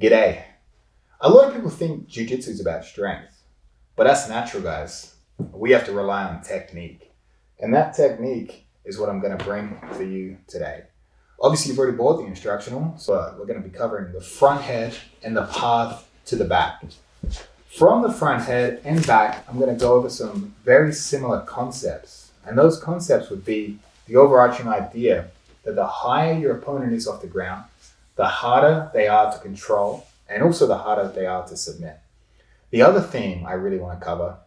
G'day. A lot of people think jiu-jitsu is about strength, but that's natural, guys. We have to rely on technique. And that technique is what I'm going to bring for you today. Obviously, you've already bought the instructional, so we're going to be covering the front head and the path to the back. From the front head and back, I'm going to go over some very similar concepts. And those concepts would be the overarching idea that the higher your opponent is off the ground, the harder they are to control, and also the harder they are to submit. The other theme I really want to cover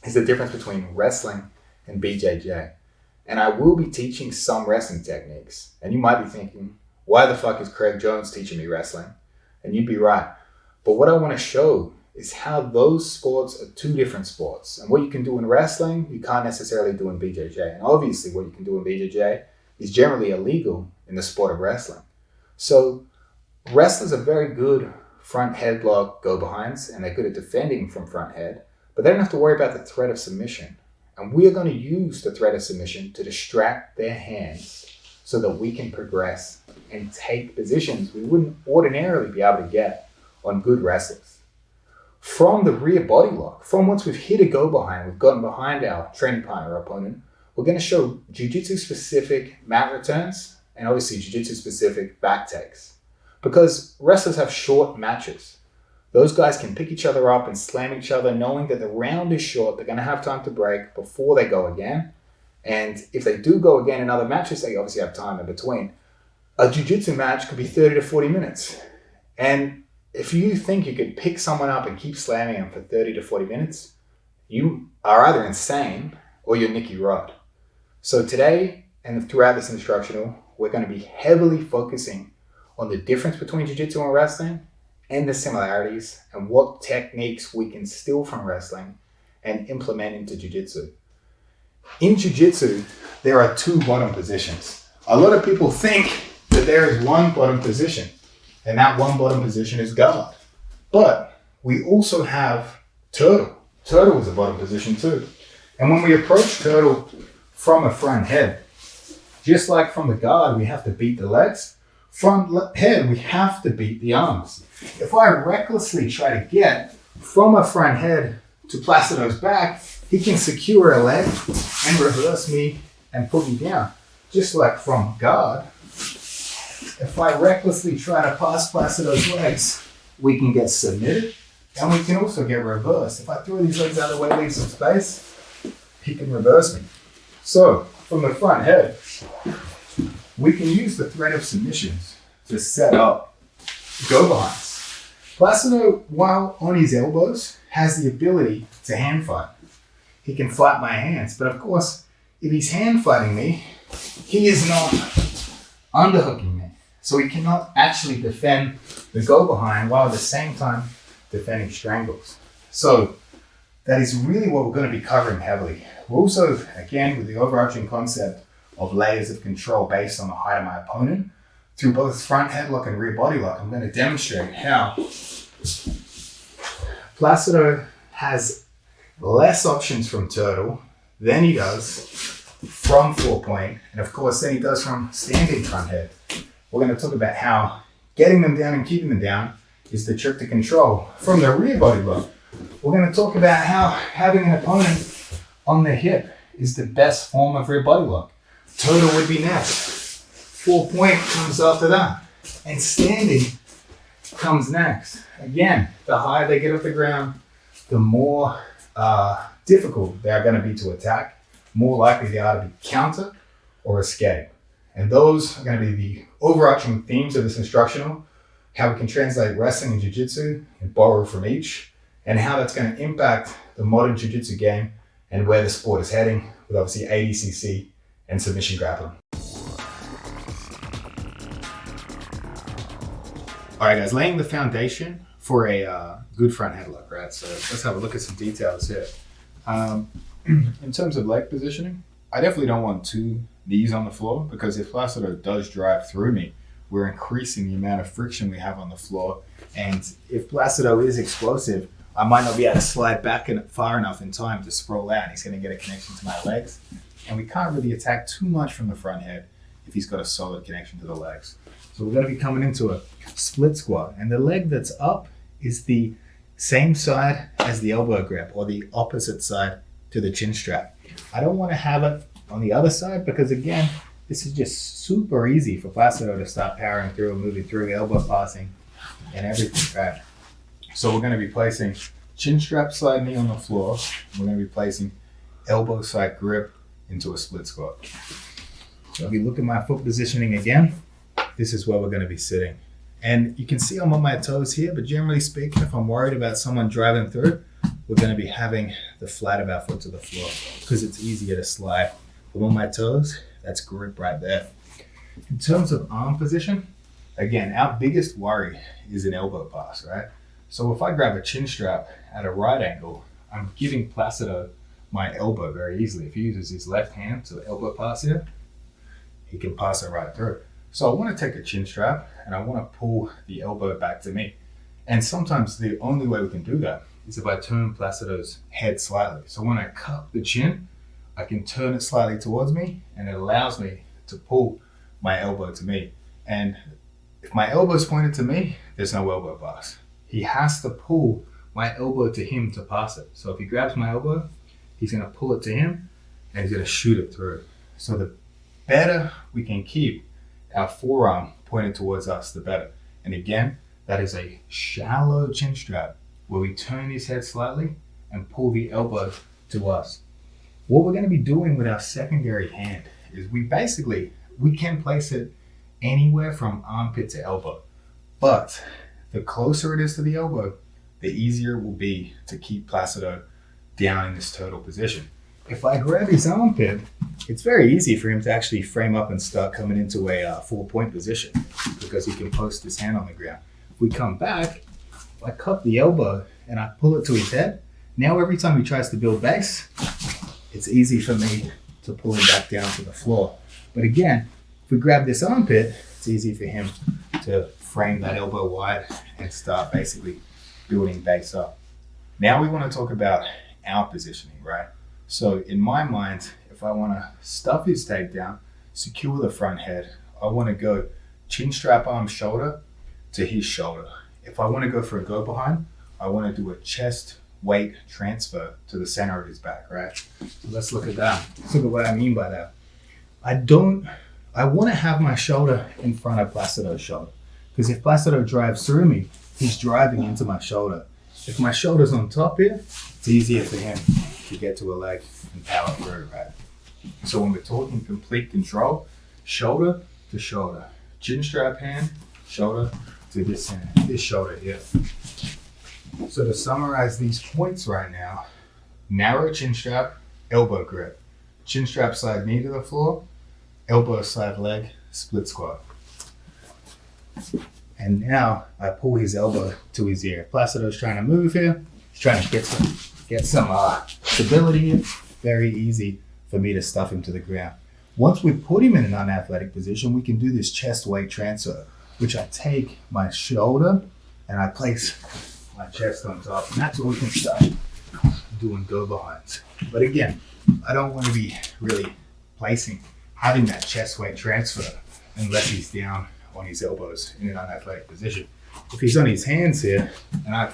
is the difference between wrestling and BJJ. And I will be teaching some wrestling techniques. And you might be thinking, why the fuck is Craig Jones teaching me wrestling? And you'd be right. But what I want to show is how those sports are two different sports. And what you can do in wrestling, you can't necessarily do in BJJ. And obviously what you can do in BJJ is generally illegal in the sport of wrestling. So wrestlers are very good front headlock go-behinds, and they're good at defending from front head, but they don't have to worry about the threat of submission. And we are going to use the threat of submission to distract their hands so that we can progress and take positions we wouldn't ordinarily be able to get on good wrestlers. From the rear body lock, from once we've hit a go-behind, we've gotten behind our training partner or opponent, we're going to show jiu-jitsu specific mat returns and obviously jiu-jitsu specific back takes. Because wrestlers have short matches. Those guys can pick each other up and slam each other knowing that the round is short, they're going to have time to break before they go again. And if they do go again in other matches, they obviously have time in between. A jiu-jitsu match could be 30 to 40 minutes. And if you think you could pick someone up and keep slamming them for 30 to 40 minutes, you are either insane or you're Nicky Rod. So today and throughout this instructional, we're going to be heavily focusing on the difference between jiu-jitsu and wrestling and the similarities and what techniques we can steal from wrestling and implement into jiu-jitsu. In jiu-jitsu, there are two bottom positions. A lot of people think that there is one bottom position, and that one bottom position is guard. But we also have turtle. Turtle is a bottom position too. And when we approach turtle from a front head, just like from the guard, we have to beat the legs. Front head, we have to beat the arms. If I recklessly try to get from a front head to Placido's back, he can secure a leg and reverse me and put me down. Just like from guard, if I recklessly try to pass Placido's legs, we can get submitted and we can also get reversed. If I throw these legs out of the way, leave some space, he can reverse me. So from the front head, we can use the threat of submissions to set up go-behinds. Placido, while on his elbows, has the ability to hand fight. He can fight my hands, but of course, if he's hand fighting me, he is not underhooking me. So he cannot actually defend the go-behind while at the same time defending strangles. So that is really what we're going to be covering heavily. We're also, again, with the overarching concept of layers of control based on the height of my opponent, through both front headlock and rear body lock, I'm going to demonstrate how Placido has less options from turtle than he does from 4-point, and of course than he does from standing front head. We're going to talk about how getting them down and keeping them down is the trick to control. From the rear body lock, we're going to talk about how having an opponent on the hip is the best form of rear body lock. Turtle would be next. 4-point comes after that. And standing comes next. Again, the higher they get off the ground, the more difficult they are going to be to attack, more likely they are to be counter or escape. And those are going to be the overarching themes of this instructional, how we can translate wrestling and jiu-jitsu and borrow from each, and how that's going to impact the modern jiu-jitsu game and where the sport is heading with obviously ADCC and submission grappling. All right, guys, laying the foundation for a good front headlock, right? So let's have a look at some details here. In terms of leg positioning, I definitely don't want two knees on the floor because if Placido does drive through me, we're increasing the amount of friction we have on the floor. And if Placido is explosive, I might not be able to slide back far enough in time to sprawl out. He's going to get a connection to my legs. And we can't really attack too much from the front head if he's got a solid connection to the legs. So we're going to be coming into a split squat, and the leg that's up is the same side as the elbow grip, or the opposite side to the chin strap. I don't want to have it on the other side because, again, this is just super easy for Placido to start powering through and moving through, elbow passing and everything, right? So we're going to be placing chin strap side knee on the floor. We're going to be placing elbow side grip into a split squat. So if you look at my foot positioning again, this is where we're going to be sitting. And you can see I'm on my toes here, but generally speaking, if I'm worried about someone driving through, we're going to be having the flat of our foot to the floor because it's easier to slide. I'm on my toes, that's grip right there. In terms of arm position, again, our biggest worry is an elbow pass, right? So if I grab a chin strap at a right angle, I'm giving Placido my elbow very easily. If he uses his left hand to elbow pass here, he can pass it right through. So I want to take a chin strap and I want to pull the elbow back to me. And sometimes the only way we can do that is if I turn Placido's head slightly. So when I cup the chin, I can turn it slightly towards me and it allows me to pull my elbow to me. And if my elbow is pointed to me, there's no elbow pass. He has to pull my elbow to him to pass it. So if he grabs my elbow, he's going to pull it to him and he's going to shoot it through. So the better we can keep our forearm pointed towards us, the better. And again, that is a shallow chin strap where we turn his head slightly and pull the elbow to us. What we're going to be doing with our secondary hand is we can place it anywhere from armpit to elbow. But the closer it is to the elbow, the easier it will be to keep Placido down in this turtle position. If I grab his armpit, it's very easy for him to actually frame up and start coming into a 4-point position because he can post his hand on the ground. If we come back, I cup the elbow and I pull it to his head. Now every time he tries to build base, it's easy for me to pull him back down to the floor. But again, if we grab this armpit, it's easy for him to frame that elbow wide and start basically building base up. Now we want to talk about our positioning, right? So in my mind, if I want to stuff his takedown, secure the front head, I want to go chin strap arm shoulder to his shoulder. If I want to go for a go behind, I want to do a chest weight transfer to the center of his back, right? So let's look at that. Let's look at what I mean by that. I want to have my shoulder in front of Placido's shoulder because if Placido drives through me, he's driving into my shoulder. If my shoulder's on top here, it's easier for him to get to a leg and power through, right? So when we're talking complete control, shoulder to shoulder, chin strap hand, shoulder to this hand, this shoulder here. So to summarize these points right now, narrow chin strap, elbow grip, chin strap side knee to the floor, elbow side leg, split squat. And now I pull his elbow to his ear. Placido's trying to move here. He's trying to get some stability here. Very easy for me to stuff him to the ground. Once we put him in an unathletic position, we can do this chest weight transfer, which I take my shoulder and I place my chest on top. And that's where we can start doing go behinds. But again, I don't want to be really having that chest weight transfer unless he's down on his elbows in an unathletic position. If he's on his hands here and I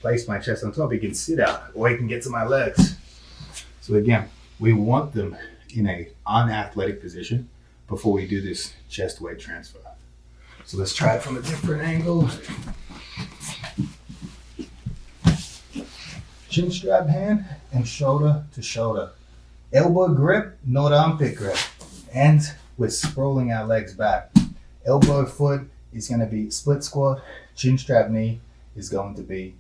place my chest on top, he can sit out or he can get to my legs. So again, we want them in a unathletic position before we do this chest weight transfer. So let's try it from a different angle. Chin strap hand and shoulder to shoulder. Elbow grip, not armpit grip. And we're sprawling our legs back. Elbow foot is going to be split squat. Chin strap knee is going to be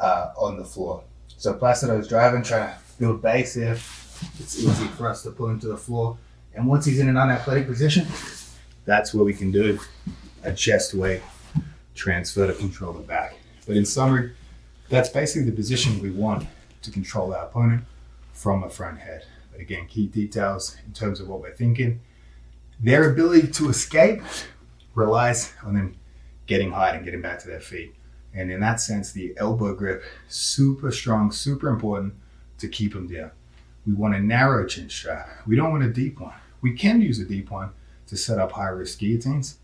on the floor. So Placido's driving, trying to build base here. It's easy for us to pull him to the floor. And once he's in an unathletic position, that's where we can do a chest weight transfer to control the back. But in summary, that's basically the position we want to control our opponent from a front head. But again, key details in terms of what we're thinking. Their ability to escape relies on them getting height and getting back to their feet. And in that sense, the elbow grip, super strong, super important to keep them down. We want a narrow chin strap. We don't want a deep one. We can use a deep one to set up high risk guillotines,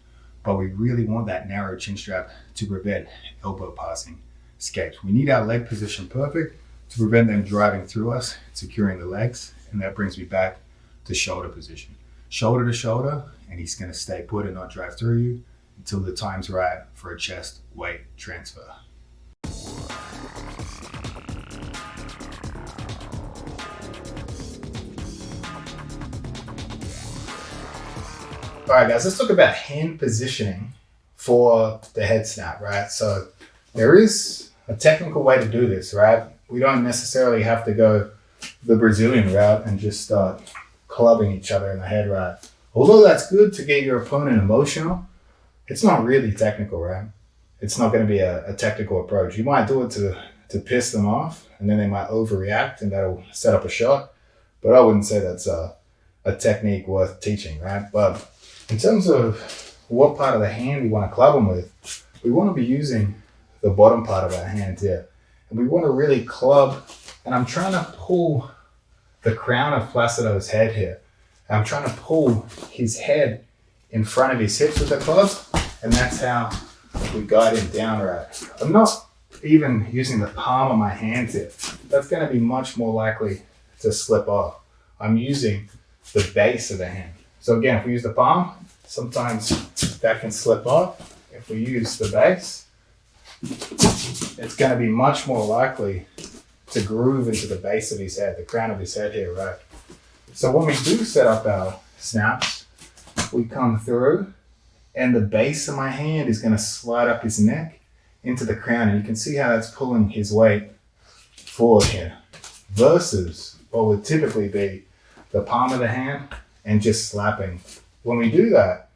but we really want that narrow chin strap to prevent elbow passing escapes. We need our leg position perfect to prevent them driving through us, securing the legs, and that brings me back to shoulder position. Shoulder to shoulder, and he's going to stay put and not drive through you until the time's right for a chest weight transfer. All right, guys, let's talk about hand positioning for the head snap, right? So there is a technical way to do this, right? We don't necessarily have to go the Brazilian route and just start clubbing each other in the head, right? Although that's good to get your opponent emotional, it's not really technical, right? It's not going to be a technical approach. You might do it to piss them off, and then they might overreact, and that'll set up a shot. But I wouldn't say that's a technique worth teaching, right? But in terms of what part of the hand we want to club them with, we want to be using the bottom part of our hand here. And we want to really club, and I'm trying to pull the crown of Placido's head here. I'm trying to pull his head in front of his hips with the club, and that's how we guide him down, right? I'm not even using the palm of my hand here. That's going to be much more likely to slip off. I'm using the base of the hand. So again, if we use the palm, sometimes that can slip off. If we use the base, it's going to be much more likely to groove into the base of his head, the crown of his head here, right? So when we do set up our snaps, we come through and the base of my hand is going to slide up his neck into the crown. And you can see how that's pulling his weight forward here versus what would typically be the palm of the hand and just slapping. When we do that,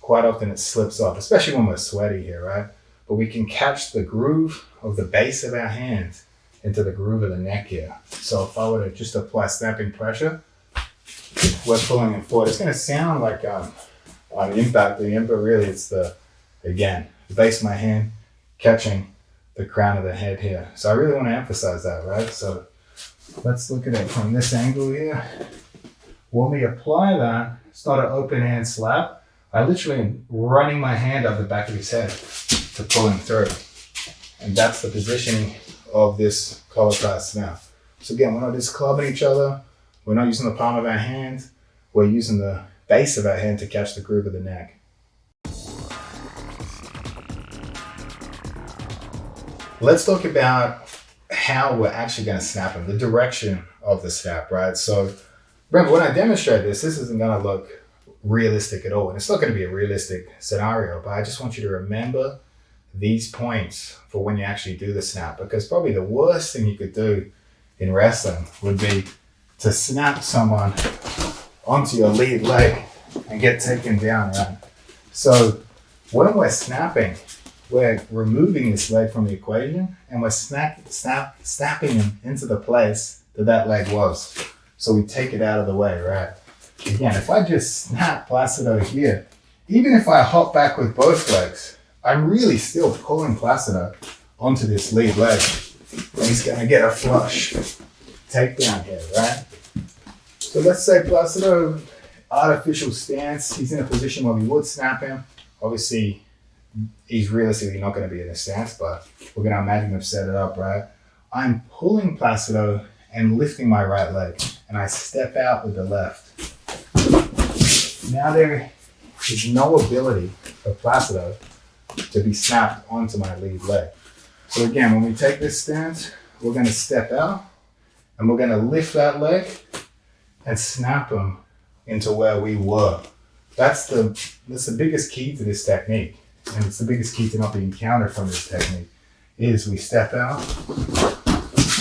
quite often it slips off, especially when we're sweaty here, right? But we can catch the groove of the base of our hand into the groove of the neck here. So if I were to just apply snapping pressure, we're pulling it forward. It's going to sound like on impact, but really it's the base of my hand catching the crown of the head here. So I really want to emphasize that, right? So let's look at it from this angle here. When we apply that, it's not an open hand slap. I literally am running my hand up the back of his head to pull him through. And that's the positioning of this collar class snap. So again, we're not just clubbing each other. We're not using the palm of our hand. We're using the base of our hand to catch the groove of the neck. Let's talk about how we're actually going to snap them, the direction of the snap, right? So remember, when I demonstrate this isn't going to look realistic at all. And it's not going to be a realistic scenario, but I just want you to remember these points for when you actually do the snap, because probably the worst thing you could do in wrestling would be to snap someone onto your lead leg and get taken down, right? So when we're snapping, we're removing this leg from the equation and we're snapping him into the place that leg was. So we take it out of the way, right? Again, if I just snap Placido here, even if I hop back with both legs, I'm really still pulling Placido onto this lead leg. And he's gonna get a flush takedown here, right? So let's say Placido, artificial stance, he's in a position where we would snap him. Obviously, he's realistically not gonna be in a stance, but we're gonna imagine we've set it up, right? I'm pulling Placido and lifting my right leg, and I step out with the left. Now there is no ability for Placido to be snapped onto my lead leg. So again, when we take this stance, we're going to step out and we're going to lift that leg and snap him into where we were. That's the biggest key to this technique, and it's the biggest key to not being countered from this technique, is we step out,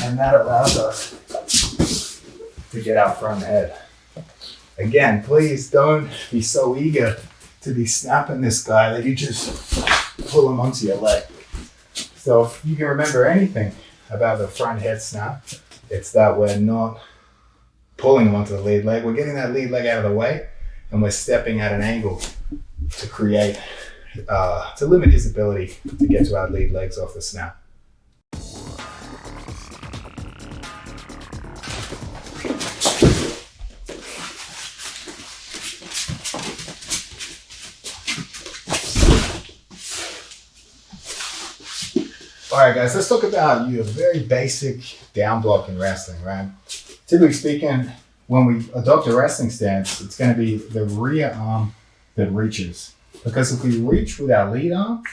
and that allows us to get our front head. Again, please don't be so eager to be snapping this guy that you just pull him onto your leg. So if you can remember anything about the front head snap, it's that we're not pulling him onto the lead leg. We're getting that lead leg out of the way and we're stepping at an angle to create, to limit his ability to get to our lead legs off the snap. All right, guys, let's talk about a very basic down block in wrestling, right? Typically speaking, when we adopt a wrestling stance, it's going to be the rear arm that reaches. Because if we reach with our lead arm,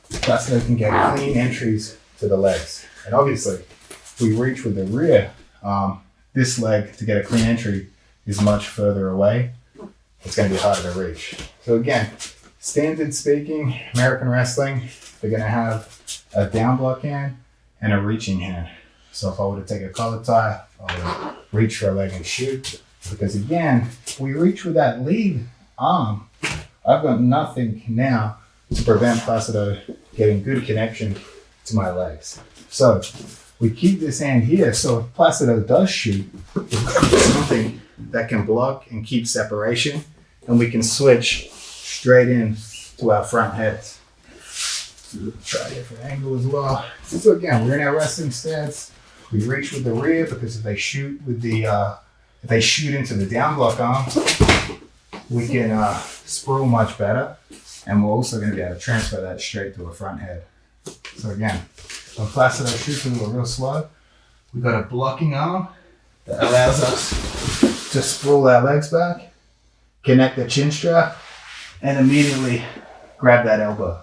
that's when we can get clean entries to the legs. And obviously, if we reach with the rear arm, this leg to get a clean entry is much further away. It's going to be harder to reach. So again, standard speaking, American wrestling, they're going to have a down block hand and a reaching hand. So if I were to take a collar tie, I would reach for a leg and shoot. Because again, if we reach with that lead arm, I've got nothing now to prevent Placido getting good connection to my legs. So we keep this hand here, so if Placido does shoot, we've got something that can block and keep separation, and we can switch straight in to our front heads. Try a different angle as well. So again, we're in our wrestling stance. We reach with the rear because if they shoot with the if they shoot into the down block arm, we can sprawl much better, and we're also going to be able to transfer that straight to a front head. So again, when Placido shoots a little real slow, we've got a blocking arm that allows us to sprawl our legs back, connect the chin strap, and immediately grab that elbow.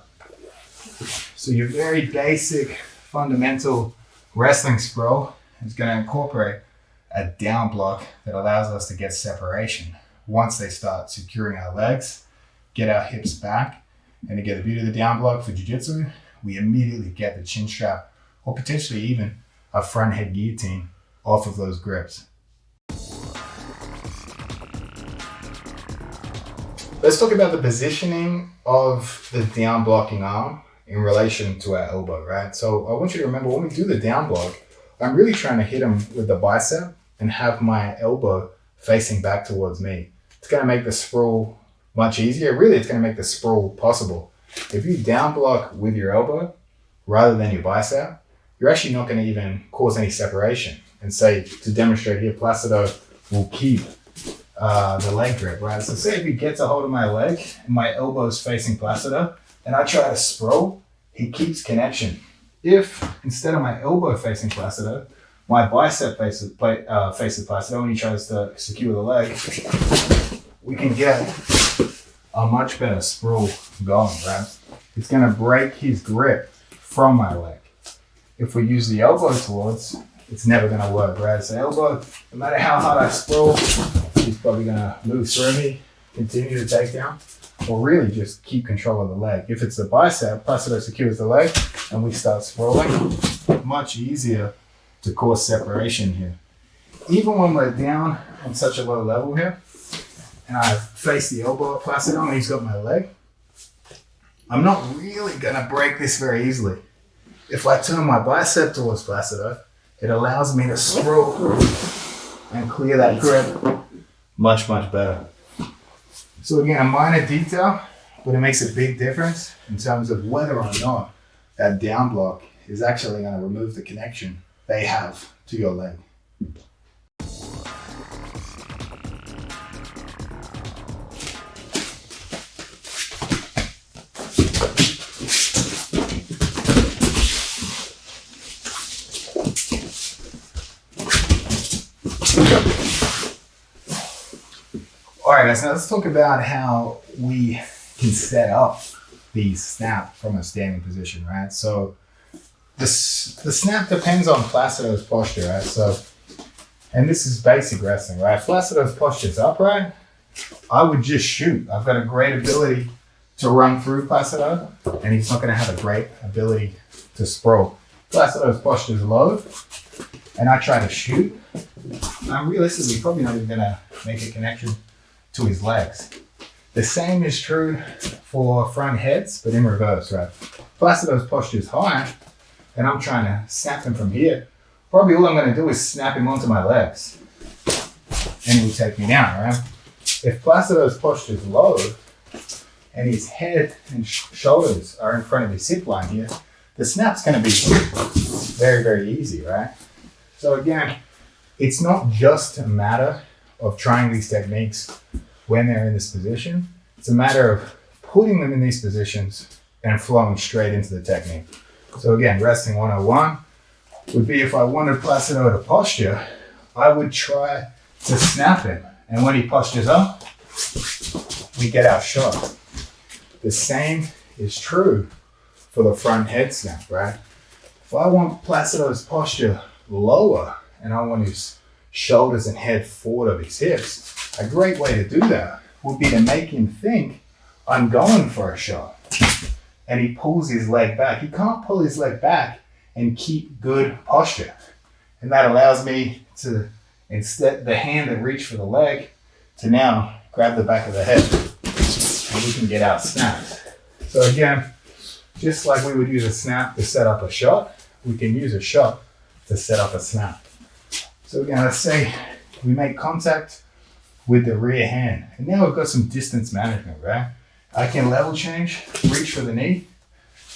So your very basic, fundamental wrestling sprawl is going to incorporate a down block that allows us to get separation. Once they start securing our legs, get our hips back, and to get the beauty of the down block for jiu-jitsu, we immediately get the chin strap or potentially even a front head guillotine off of those grips. Let's talk about the positioning of the down blocking arm in relation to our elbow, right? So I want you to remember when we do the down block, I'm really trying to hit him with the bicep and have my elbow facing back towards me. It's going to make the sprawl much easier. Really, it's going to make the sprawl possible. If you down block with your elbow rather than your bicep, you're actually not going to even cause any separation. And say, to demonstrate here, Placido will keep the leg grip, right? So say if he gets a hold of my leg and my elbow is facing Placido and I try to sprawl, he keeps connection. If instead of my elbow facing Placido, my bicep faces Placido and he tries to secure the leg, we can get a much better sprawl going, right? It's going to break his grip from my leg. If we use the elbow towards, it's never going to work, right? So elbow, no matter how hard I sprawl, he's probably going to move through me, continue to take down, or really just keep control of the leg. If it's the bicep, Placido secures the leg, and we start sprawling, much easier to cause separation here. Even when we're down on such a low level here, and I face the elbow at Placido and he's got my leg, I'm not really going to break this very easily. If I turn my bicep towards Placido, it allows me to sprawl and clear that grip much, much better. So again, a minor detail, but it makes a big difference in terms of whether or not that down block is actually going to remove the connection they have to your leg. All right, guys, now let's talk about how we can set up the snap from a standing position, right? So the snap depends on Placido's posture, right? So, and this is basic wrestling, right? If Placido's posture is upright, I would just shoot. I've got a great ability to run through Placido, and he's not going to have a great ability to sprawl. Placido's posture is low, and I try to shoot. I'm realistically probably not even going to make a connection to his legs. The same is true for front heads, but in reverse, right? Placido's posture is high, and I'm trying to snap him from here. Probably all I'm going to do is snap him onto my legs, and he will take me down, right? If Placido's posture is low, and his head and shoulders are in front of his hip line here, the snap's going to be very, very easy, right? So again, it's not just a matter of trying these techniques when they're in this position. It's a matter of putting them in these positions and flowing straight into the technique. So again, resting 101 would be if I wanted Placido to posture, I would try to snap him. And when he postures up, we get our shot. The same is true for the front head snap, right? If I want Placido's posture lower and I want his shoulders and head forward of his hips, a great way to do that would be to make him think I'm going for a shot. And he pulls his leg back. He can't pull his leg back and keep good posture. And that allows me to, instead, the hand that reached for the leg, to now grab the back of the head. And we can get out snaps. So again, just like we would use a snap to set up a shot, we can use a shot to set up a snap. So again, let's say we make contact with the rear hand. And now we've got some distance management, right? I can level change, reach for the knee,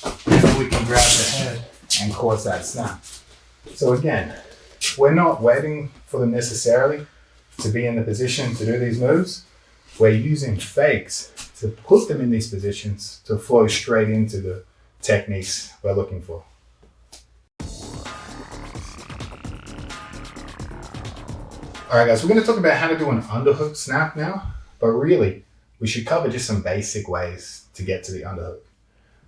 and then we can grab the head and cause that snap. So again, we're not waiting for them necessarily to be in the position to do these moves. We're using fakes to put them in these positions to flow straight into the techniques we're looking for. All right, guys, we're going to talk about how to do an underhook snap now, but really, we should cover just some basic ways to get to the underhook.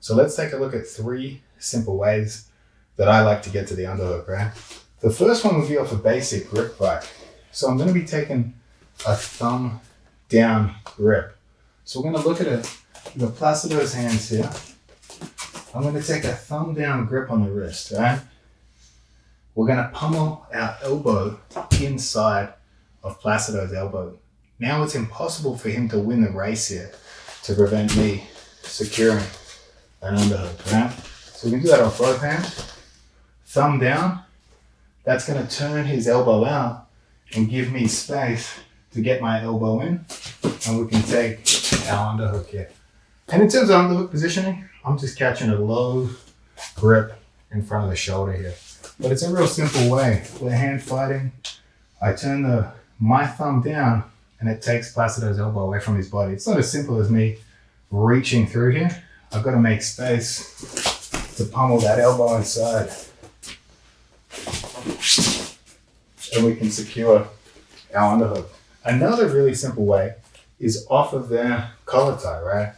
So let's take a look at 3 simple ways that I like to get to the underhook, right? The first one would be off a basic grip bike. So I'm going to be taking a thumb down grip. So we're going to look at the Placido's hands here. I'm going to take a thumb down grip on the wrist, right? We're going to pummel our elbow inside of Placido's elbow. Now it's impossible for him to win the race here to prevent me securing an underhook, right? So we can do that off both hands. Thumb down. That's going to turn his elbow out and give me space to get my elbow in. And we can take our underhook here. And in terms of underhook positioning, I'm just catching a low grip in front of the shoulder here. But it's a real simple way. We're hand fighting. I turn my thumb down and it takes Placido's elbow away from his body. It's not as simple as me reaching through here. I've got to make space to pummel that elbow inside. And we can secure our underhook. Another really simple way is off of their collar tie, right?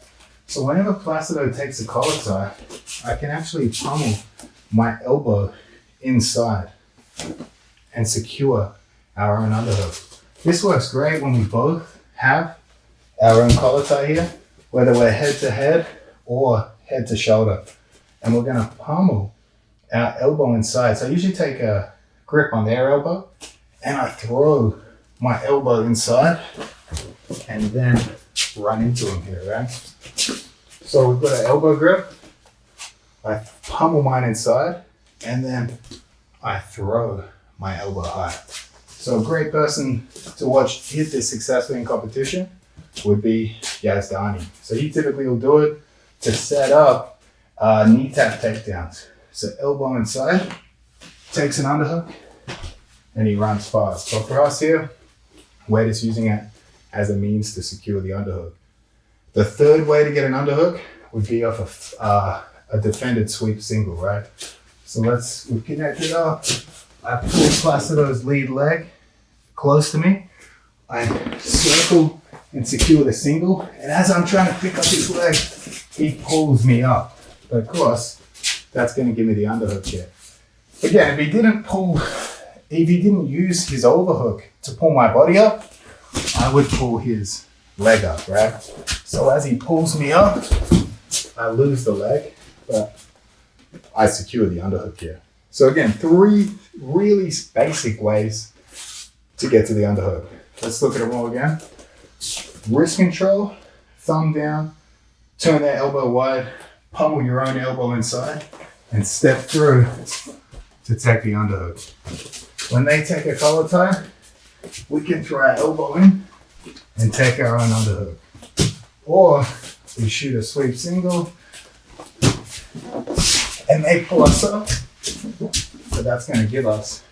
So whenever Placido takes a collar tie, I can actually pummel my elbow inside and secure our own underhook. This works great when we both have our own collar tie here, whether we're head to head or head to shoulder. And we're gonna pummel our elbow inside. So I usually take a grip on their elbow and I throw my elbow inside and then run into them here, right? So we've got an elbow grip. I pummel mine inside and then I throw my elbow high. So a great person to watch hit this successfully in competition would be Yazdani. So he typically will do it to set up knee tap takedowns. So elbow inside, takes an underhook, and he runs fast. But for us here, we're just using it as a means to secure the underhook. The third way to get an underhook would be off a defended sweep single, right? So we've connected up. I pull Placido's lead leg close to me. I circle and secure the single. And as I'm trying to pick up his leg, he pulls me up. But of course, that's going to give me the underhook here. Again, if he didn't use his overhook to pull my body up, I would pull his leg up, right? So as he pulls me up, I lose the leg, but I secure the underhook here. So again, 3 really basic ways to get to the underhook. Let's look at them all again. Wrist control, thumb down, turn that elbow wide, pummel your own elbow inside, and step through to take the underhook. When they take a collar tie, we can throw our elbow in and take our own underhook. Or we shoot a sweep single and they pull us up, but that's going to give us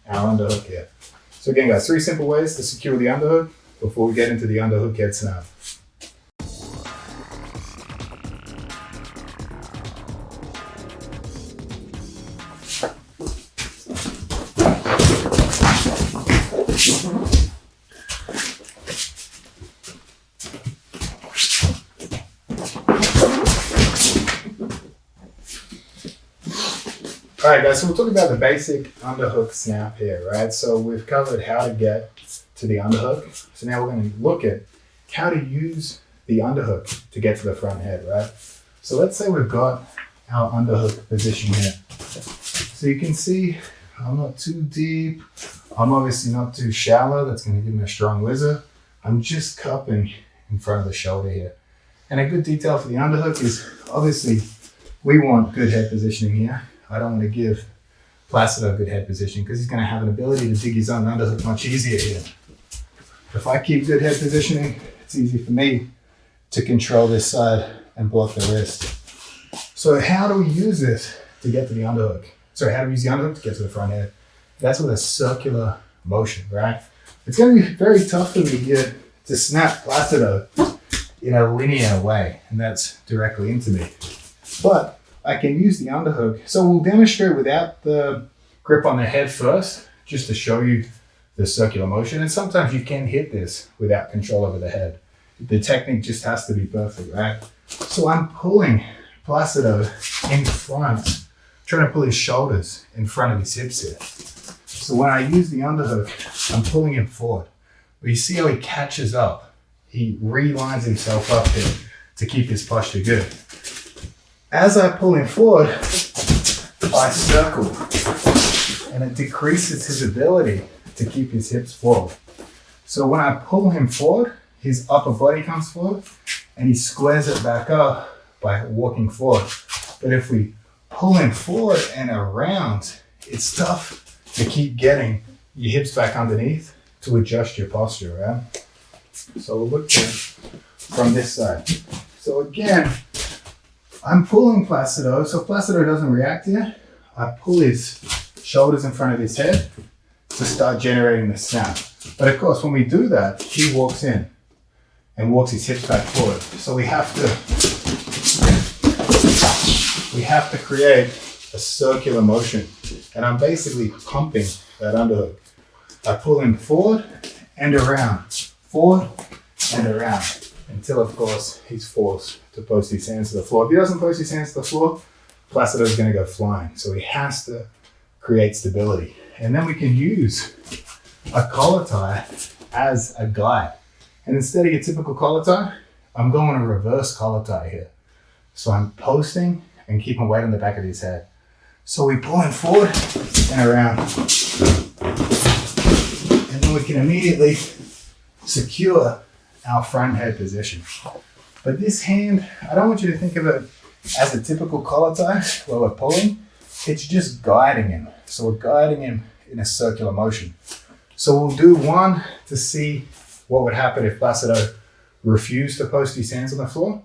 our underhook here. So again, guys, 3 simple ways to secure the underhook before we get into the underhook head snap. All right, guys, so we'll talk about the basic underhook snap here, right? So we've covered how to get to the underhook. So now we're going to look at how to use the underhook to get to the front head, right? So let's say we've got our underhook position here. So you can see I'm not too deep. I'm obviously not too shallow. That's going to give me a strong whizzer. I'm just cupping in front of the shoulder here. And a good detail for the underhook is obviously we want good head positioning here. I don't want to give Placido good head positioning because he's going to have an ability to dig his own underhook much easier here. If I keep good head positioning, it's easy for me to control this side and block the wrist. So how do we use this to get to the underhook? Sorry, how do we use the underhook to get to the front head? That's with a circular motion, right? It's going to be very tough for me here to snap Placido in a linear way, and that's directly into me. But I can use the underhook. So we'll demonstrate without the grip on the head first, just to show you the circular motion. And sometimes you can hit this without control over the head. The technique just has to be perfect, right? So I'm pulling Placido in front, trying to pull his shoulders in front of his hips here. So when I use the underhook, I'm pulling him forward. But you see how he catches up. He relines himself up here to keep his posture good. As I pull him forward, I circle, and it decreases his ability to keep his hips forward. So when I pull him forward, his upper body comes forward, and he squares it back up by walking forward. But if we pull him forward and around, it's tough to keep getting your hips back underneath to adjust your posture, right? So we'll look at from this side. So again, I'm pulling Placido, so Placido doesn't react here. I pull his shoulders in front of his head to start generating the snap. But of course, when we do that, he walks in and walks his hips back forward. So we have to create a circular motion. And I'm basically pumping that underhook. I pull him forward and around, until of course he's forced to post his hands to the floor. If he doesn't post his hands to the floor, Placido is going to go flying. So he has to create stability. And then we can use a collar tie as a guide. And instead of your typical collar tie, I'm going a reverse collar tie here. So I'm posting and keeping weight on the back of his head. So we pull him forward and around. And then we can immediately secure our front head position. But this hand, I don't want you to think of it as a typical collar tie where we're pulling. It's just guiding him. So we're guiding him in a circular motion. So we'll do one to see what would happen if Placido refused to post his hands on the floor.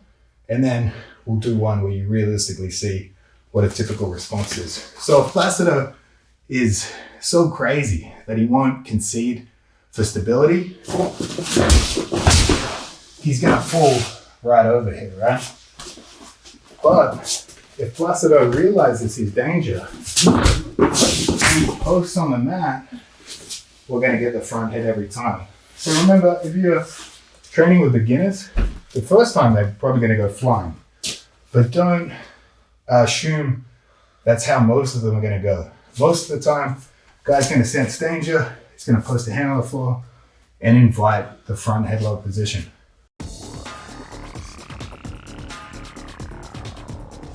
And then we'll do one where you realistically see what a typical response is. So if Placido is so crazy that he won't concede for stability, he's going to fall right over here, right? But if Placido realizes his danger, and he posts on the mat, we're going to get the front head every time. So remember, if you're training with beginners, the first time they're probably going to go flying. But don't assume that's how most of them are going to go. Most of the time, guy's going to sense danger, he's going to post a hand on the floor and invite the front headlock position.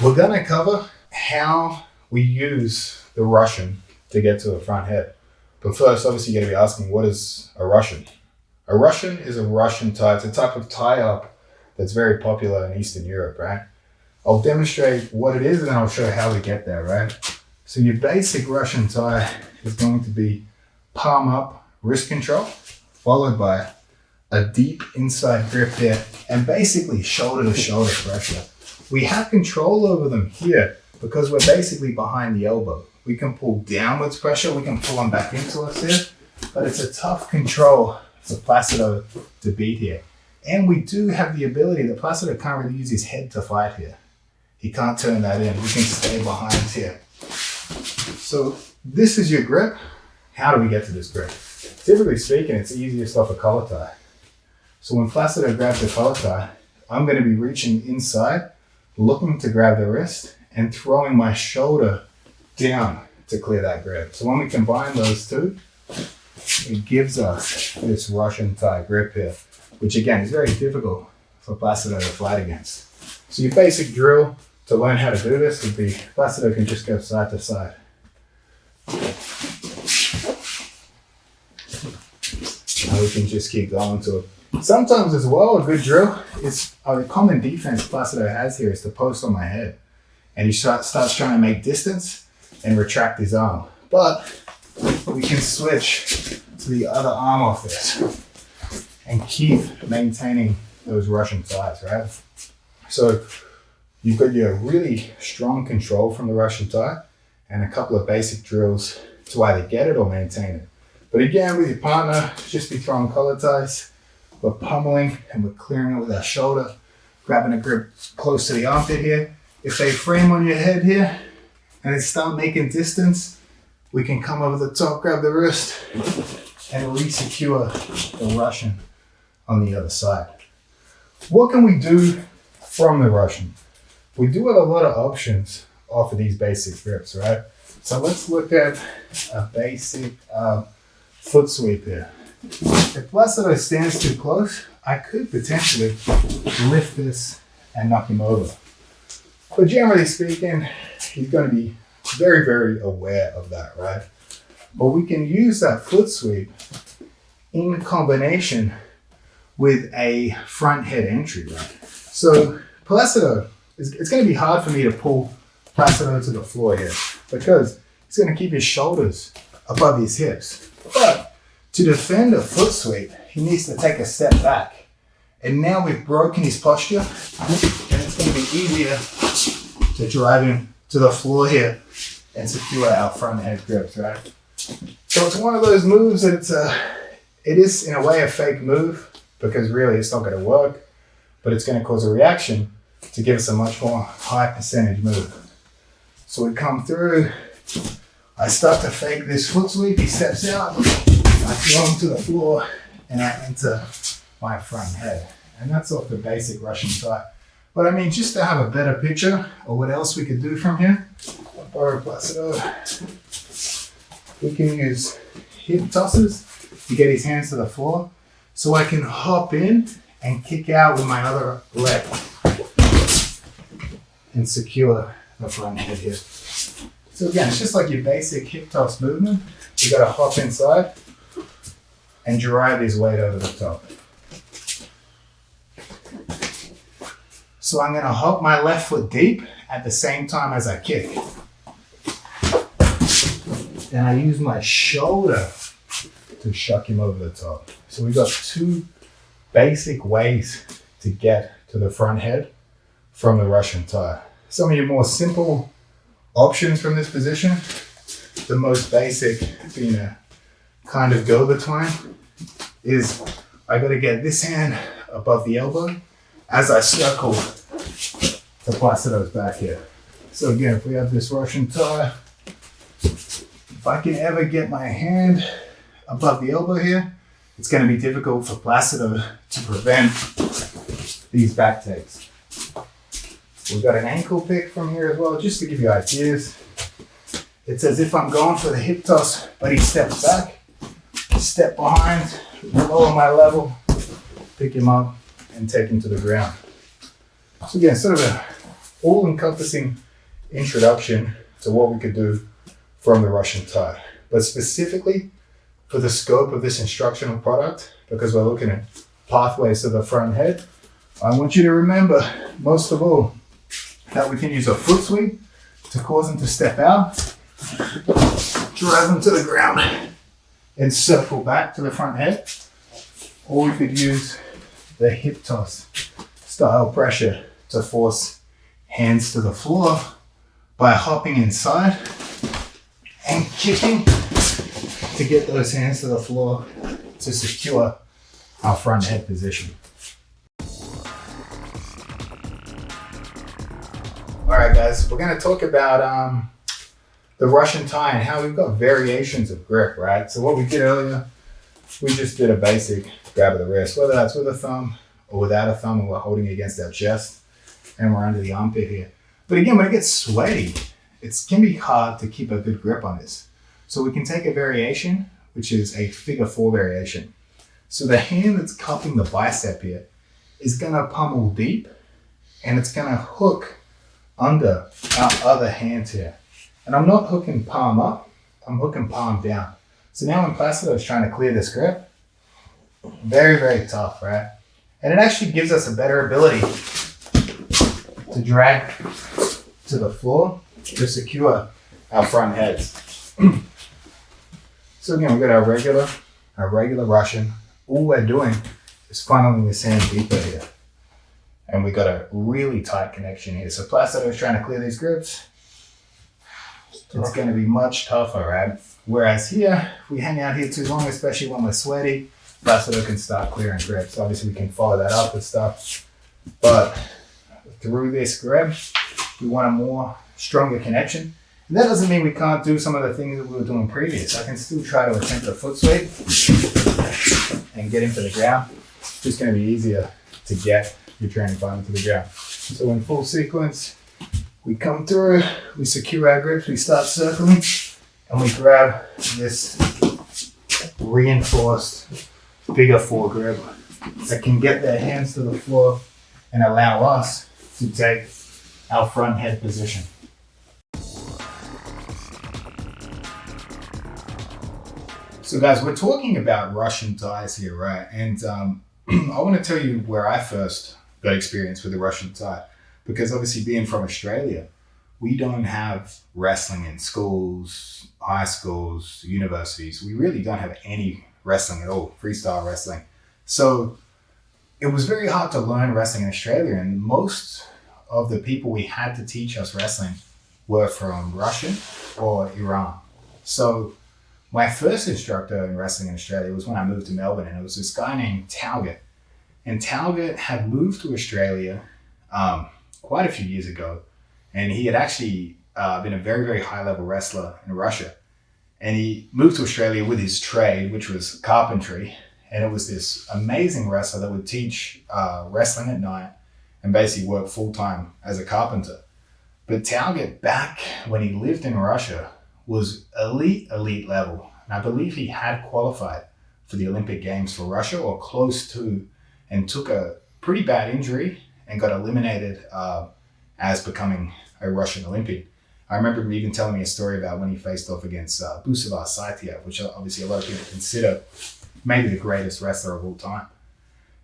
We're going to cover how we use the Russian to get to the front head. But first, obviously, you're going to be asking, what is a Russian? A Russian is a Russian tie. It's a type of tie-up that's very popular in Eastern Europe, right? I'll demonstrate what it is and then I'll show how we get there, right? So your basic Russian tie is going to be palm up, wrist control, followed by a deep inside grip here, and basically shoulder to shoulder pressure. We have control over them here because we're basically behind the elbow. We can pull downwards pressure, we can pull them back into us here, but it's a tough control for Placido to beat here. And we do have the ability that Placido can't really use his head to fight here. He can't turn that in, we can stay behind here. So this is your grip. How do we get to this grip? typically speaking, it's easiest off a collar tie. So when Placido grabs the collar tie, I'm going to be reaching inside, looking to grab the wrist and throwing my shoulder down to clear that grip. So when we combine those two, it gives us this Russian tie grip here, which again is very difficult for Placido to fight against. So your basic drill to learn how to do this would be Placido can just go side to side. And we can just keep going to it. Sometimes as well, a good drill is a common defense Placido has here is to post on my head. And he starts trying to make distance and retract his arm. But we can switch to the other arm off this and keep maintaining those Russian ties, right? So you've got your really strong control from the Russian tie and a couple of basic drills to either get it or maintain it. But again, with your partner, just be throwing collar ties. We're pummeling and we're clearing it with our shoulder, grabbing a grip close to the armpit here. If they frame on your head here and they start making distance, we can come over the top, grab the wrist, and re-secure the Russian on the other side. What can we do from the Russian? We do have a lot of options off of these basic grips, right? So let's look at a basic foot sweep here. If Placido stands too close, I could potentially lift this and knock him over. But generally speaking, he's going to be very, very aware of that, right? But we can use that foot sweep in combination with a front head entry, right? So Placido, it's going to be hard for me to pull Placido to the floor here because he's going to keep his shoulders above his hips. But to defend a foot sweep, he needs to take a step back. And now we've broken his posture, and it's going to be easier to drive him to the floor here and secure our front head grips, right? So it's one of those moves that it is in a way a fake move because really it's not going to work, but it's going to cause a reaction to give us a much more high percentage move. So we come through, I start to fake this foot sweep, he steps out, I throw him to the floor, and I enter my front head. And that's off the basic Russian tie. But I mean, just to have a better picture of what else we could do from here, borrow Placido, we can use hip tosses to get his hands to the floor so I can hop in and kick out with my other leg and secure the front head here. So again, it's just like your basic hip toss movement. You gotta hop inside and drive his weight over the top. So I'm gonna hop my left foot deep at the same time as I kick. Then I use my shoulder to shuck him over the top. So we've got two basic ways to get to the front head from the Russian tie. Some of your more simple options from this position, the most basic being a kind of go-between, is I gotta get this hand above the elbow as I circle to Placido's back here. So again, if we have this Russian tie, if I can ever get my hand above the elbow here, it's gonna be difficult for Placido to prevent these back takes. We've got an ankle pick from here as well, just to give you ideas. It's as if I'm going for the hip toss, but he steps back, step behind, lower my level, pick him up, and take him to the ground. So again, sort of an all-encompassing introduction to what we could do from the Russian tie. But specifically for the scope of this instructional product, because we're looking at pathways to the front head, I want you to remember, most of all, that we can use a foot sweep to cause them to step out, drive them to the ground, and circle back to the front head. Or we could use the hip toss style pressure to force hands to the floor by hopping inside and kicking to get those hands to the floor to secure our front head position. All right, guys, we're going to talk about the Russian tie and how we've got variations of grip, right? So what we did earlier we just did a basic grab of the wrist, whether that's with a thumb or without a thumb, and we're holding it against our chest and we're under the armpit here. But again, when it gets sweaty, it can be hard to keep a good grip on this. So we can take a variation, which is a figure 4 variation. So the hand that's cupping the bicep here is gonna pummel deep, and it's gonna hook under our other hand here. And I'm not hooking palm up, I'm hooking palm down. So now when Placido is trying to clear this grip, very, very tough, right? And it actually gives us a better ability to drag to the floor to secure our front heads. So again, we've got our regular Russian. All we're doing is funneling this hand deeper here. And we got a really tight connection here. So Placido is trying to clear these grips. It's going to be much tougher, right? Whereas here, if we hang out here too long, especially when we're sweaty, Placido can start clearing grips. Obviously, we can follow that up with stuff. But through this grip, we want a more stronger connection. And that doesn't mean we can't do some of the things that we were doing previous. I can still try to attempt a foot sweep and get him to the ground. It's just going to be easier to get your training partner to the ground. So in full sequence, we come through, we secure our grips, we start circling, and we grab this reinforced figure 4 grip that can get their hands to the floor and allow us to take our front head position. So guys, we're talking about Russian ties here, right? And I want to tell you where I first got experience with the Russian tie, because obviously being from Australia, we don't have wrestling in schools, high schools, universities. We really don't have any wrestling at all, freestyle wrestling. So it was very hard to learn wrestling in Australia, and most of the people we had to teach us wrestling were from Russia or Iran. So my first instructor in wrestling in Australia was when I moved to Melbourne, and it was this guy named Talgett. And Talgett had moved to Australia quite a few years ago, and he had actually been a very, very high-level wrestler in Russia. And he moved to Australia with his trade, which was carpentry, and it was this amazing wrestler that would teach wrestling at night and basically work full-time as a carpenter. But Talgett, back when he lived in Russia, was elite level. And I believe he had qualified for the Olympic Games for Russia or close to, and took a pretty bad injury and got eliminated as becoming a Russian Olympian. I remember him even telling me a story about when he faced off against Busavar Saitiev, which obviously a lot of people consider maybe the greatest wrestler of all time.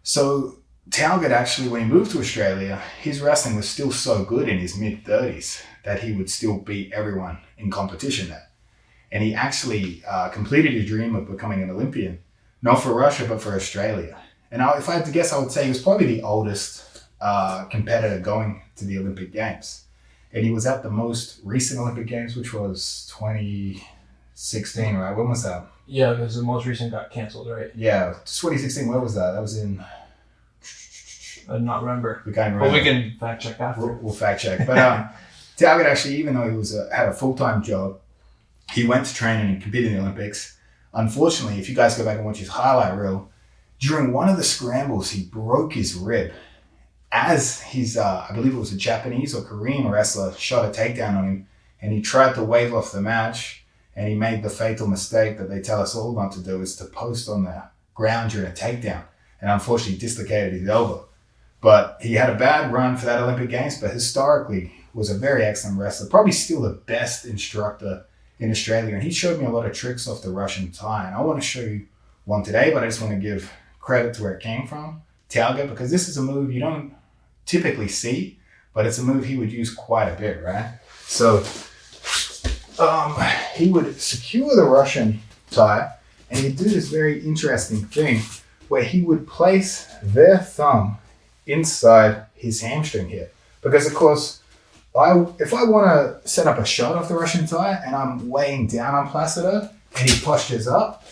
So Talgett actually, when he moved to Australia, his wrestling was still so good in his mid-30s that he would still beat everyone in competition there. And he actually completed his dream of becoming an Olympian, not for Russia, but for Australia. And if I had to guess, I would say he was probably the oldest competitor going to the Olympic Games. And he was at the most recent Olympic Games, which was 2016, right? When was that? Yeah, because the most recent got canceled, right? Yeah, 2016, where was that? That was in... I do not remember. We can't remember. But we can fact check after. We'll fact check. But Talgett actually, even though he had a full-time job, he went to training and competed in the Olympics. Unfortunately, if you guys go back and watch his highlight reel, during one of the scrambles, he broke his rib as his, I believe it was a Japanese or Korean wrestler, shot a takedown on him, and he tried to wave off the match, and he made the fatal mistake that they tell us all not to do, is to post on the ground during a takedown, and unfortunately dislocated his elbow. But he had a bad run for that Olympic Games, but historically was a very excellent wrestler, probably still the best instructor in Australia. And he showed me a lot of tricks off the Russian tie. And I want to show you one today, but I just want to give credit to where it came from, Talgett, because this is a move you don't typically see, but it's a move he would use quite a bit, right? So he would secure the Russian tie, and he'd do this very interesting thing where he would place their thumb inside his hamstring here. Because of course, if I want to set up a shot off the Russian tie and I'm weighing down on Placido and he postures up,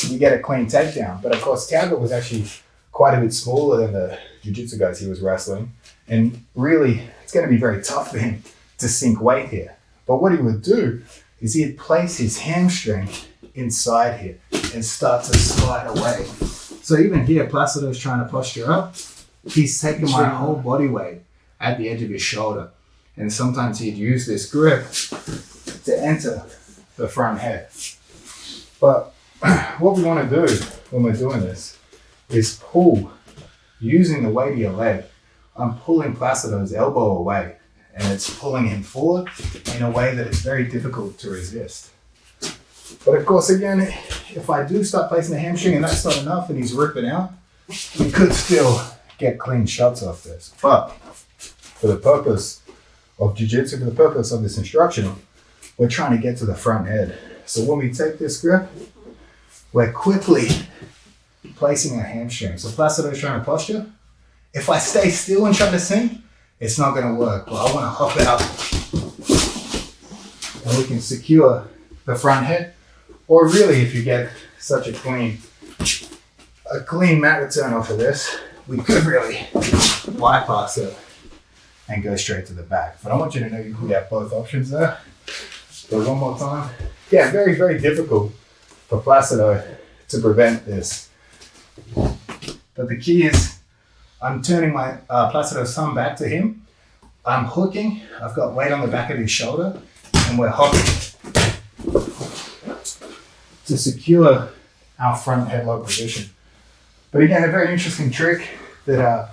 we get a clean takedown. But of course, Talgett was actually quite a bit smaller than the jiu-jitsu guys he was wrestling. And really, it's going to be very tough for him to sink weight here. But what he would do is he'd place his hamstring inside here and start to slide away. So even here, Placido's trying to posture up. He's taking my whole body weight at the edge of his shoulder. And sometimes he'd use this grip to enter the front head. But what we want to do when we're doing this is pull, using the weight of your leg. I'm pulling Placido's elbow away, and it's pulling him forward in a way that it's very difficult to resist. But of course, again, if I do start placing the hamstring and that's not enough and he's ripping out, we could still get clean shots off this. But for the purpose of jiu-jitsu, for the purpose of this instruction, we're trying to get to the front head. So when we take this grip, we're quickly placing our hamstring. So Placido's trying to posture. If I stay still and try to sink, it's not going to work. But I want to hop out and we can secure the front head. Or really, if you get such a clean mat return off of this, we could really bypass it and go straight to the back. But I want you to know you can get both options there. So one more time. Yeah, very, very difficult for Placido to prevent this. But the key is I'm turning my Placido's thumb back to him. I'm hooking. I've got weight on the back of his shoulder and we're hopping to secure our front headlock position. But again, a very interesting trick that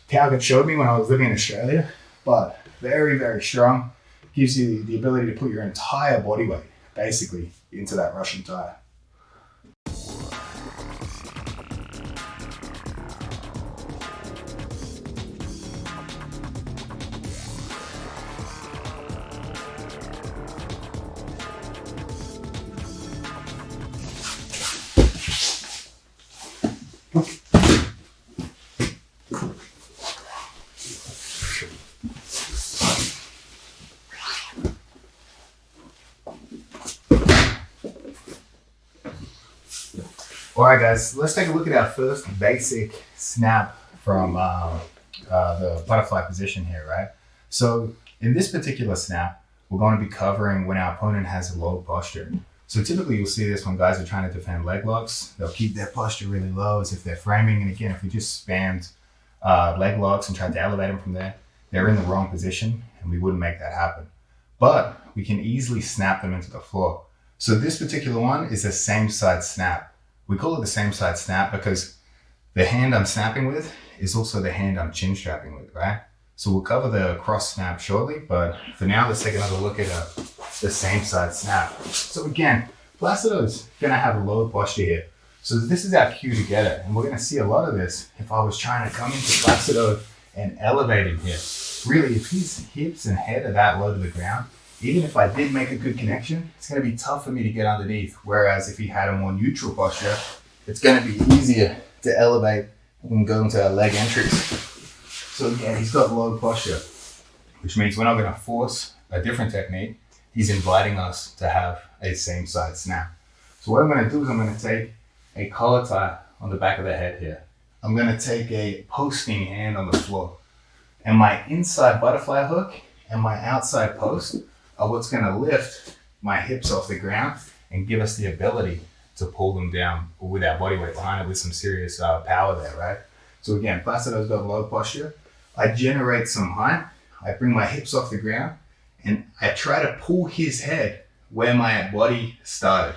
Talbot showed me when I was living in Australia, but very, very strong. Gives you the ability to put your entire body weight basically into that Russian tie. All right, guys, let's take a look at our first basic snap from the butterfly position here, right? So in this particular snap, we're going to be covering when our opponent has a low posture. So typically you'll see this when guys are trying to defend leg locks. They'll keep their posture really low as if they're framing. And again, if we just spammed leg locks and tried to elevate them from there, they're in the wrong position and we wouldn't make that happen. But we can easily snap them into the floor. So this particular one is a same side snap. We call it the same side snap because the hand I'm snapping with is also the hand I'm chin strapping with, right? So we'll cover the cross snap shortly, but for now, let's take another look at the same side snap. So again, Placido's gonna have a lower posture here. So this is our cue to get it. And we're gonna see a lot of this if I was trying to come into Placido and elevate him here. Really, if his hips and head are that low to the ground, even if I did make a good connection, it's going to be tough for me to get underneath. Whereas if he had a more neutral posture, it's going to be easier to elevate and go into a leg entries. So again, he's got low posture, which means we're not going to force a different technique. He's inviting us to have a same side snap. So what I'm going to do is I'm going to take a collar tie on the back of the head here. I'm going to take a posting hand on the floor. And my inside butterfly hook and my outside post are what's going to lift my hips off the ground and give us the ability to pull them down with our body weight behind it with some serious power there, right? So again, Placido's got low posture. I generate some height. I bring my hips off the ground and I try to pull his head where my body started.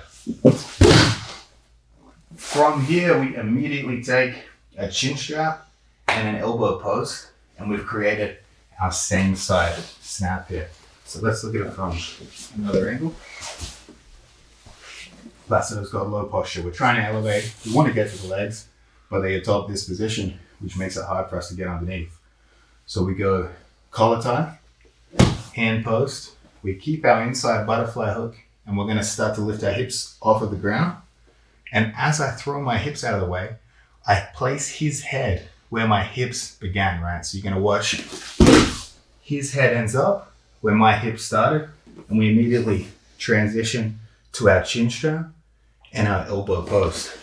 From here, we immediately take a chin strap and an elbow post, and we've created our same side snap here. So let's look at it from another angle. Placido's got low posture. We're trying to elevate. We want to get to the legs, but they adopt this position, which makes it hard for us to get underneath. So we go collar tie, hand post. We keep our inside butterfly hook, and we're going to start to lift our hips off of the ground. And as I throw my hips out of the way, I place his head where my hips began, right? So you're going to watch his head ends up where my hips started, and we immediately transition to our chin strap and our elbow post.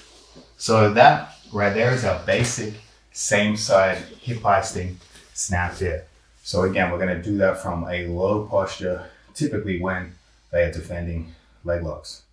So that right there is our basic same side hip heisting snap here. So again, we're going to do that from a low posture, typically when they are defending leg locks.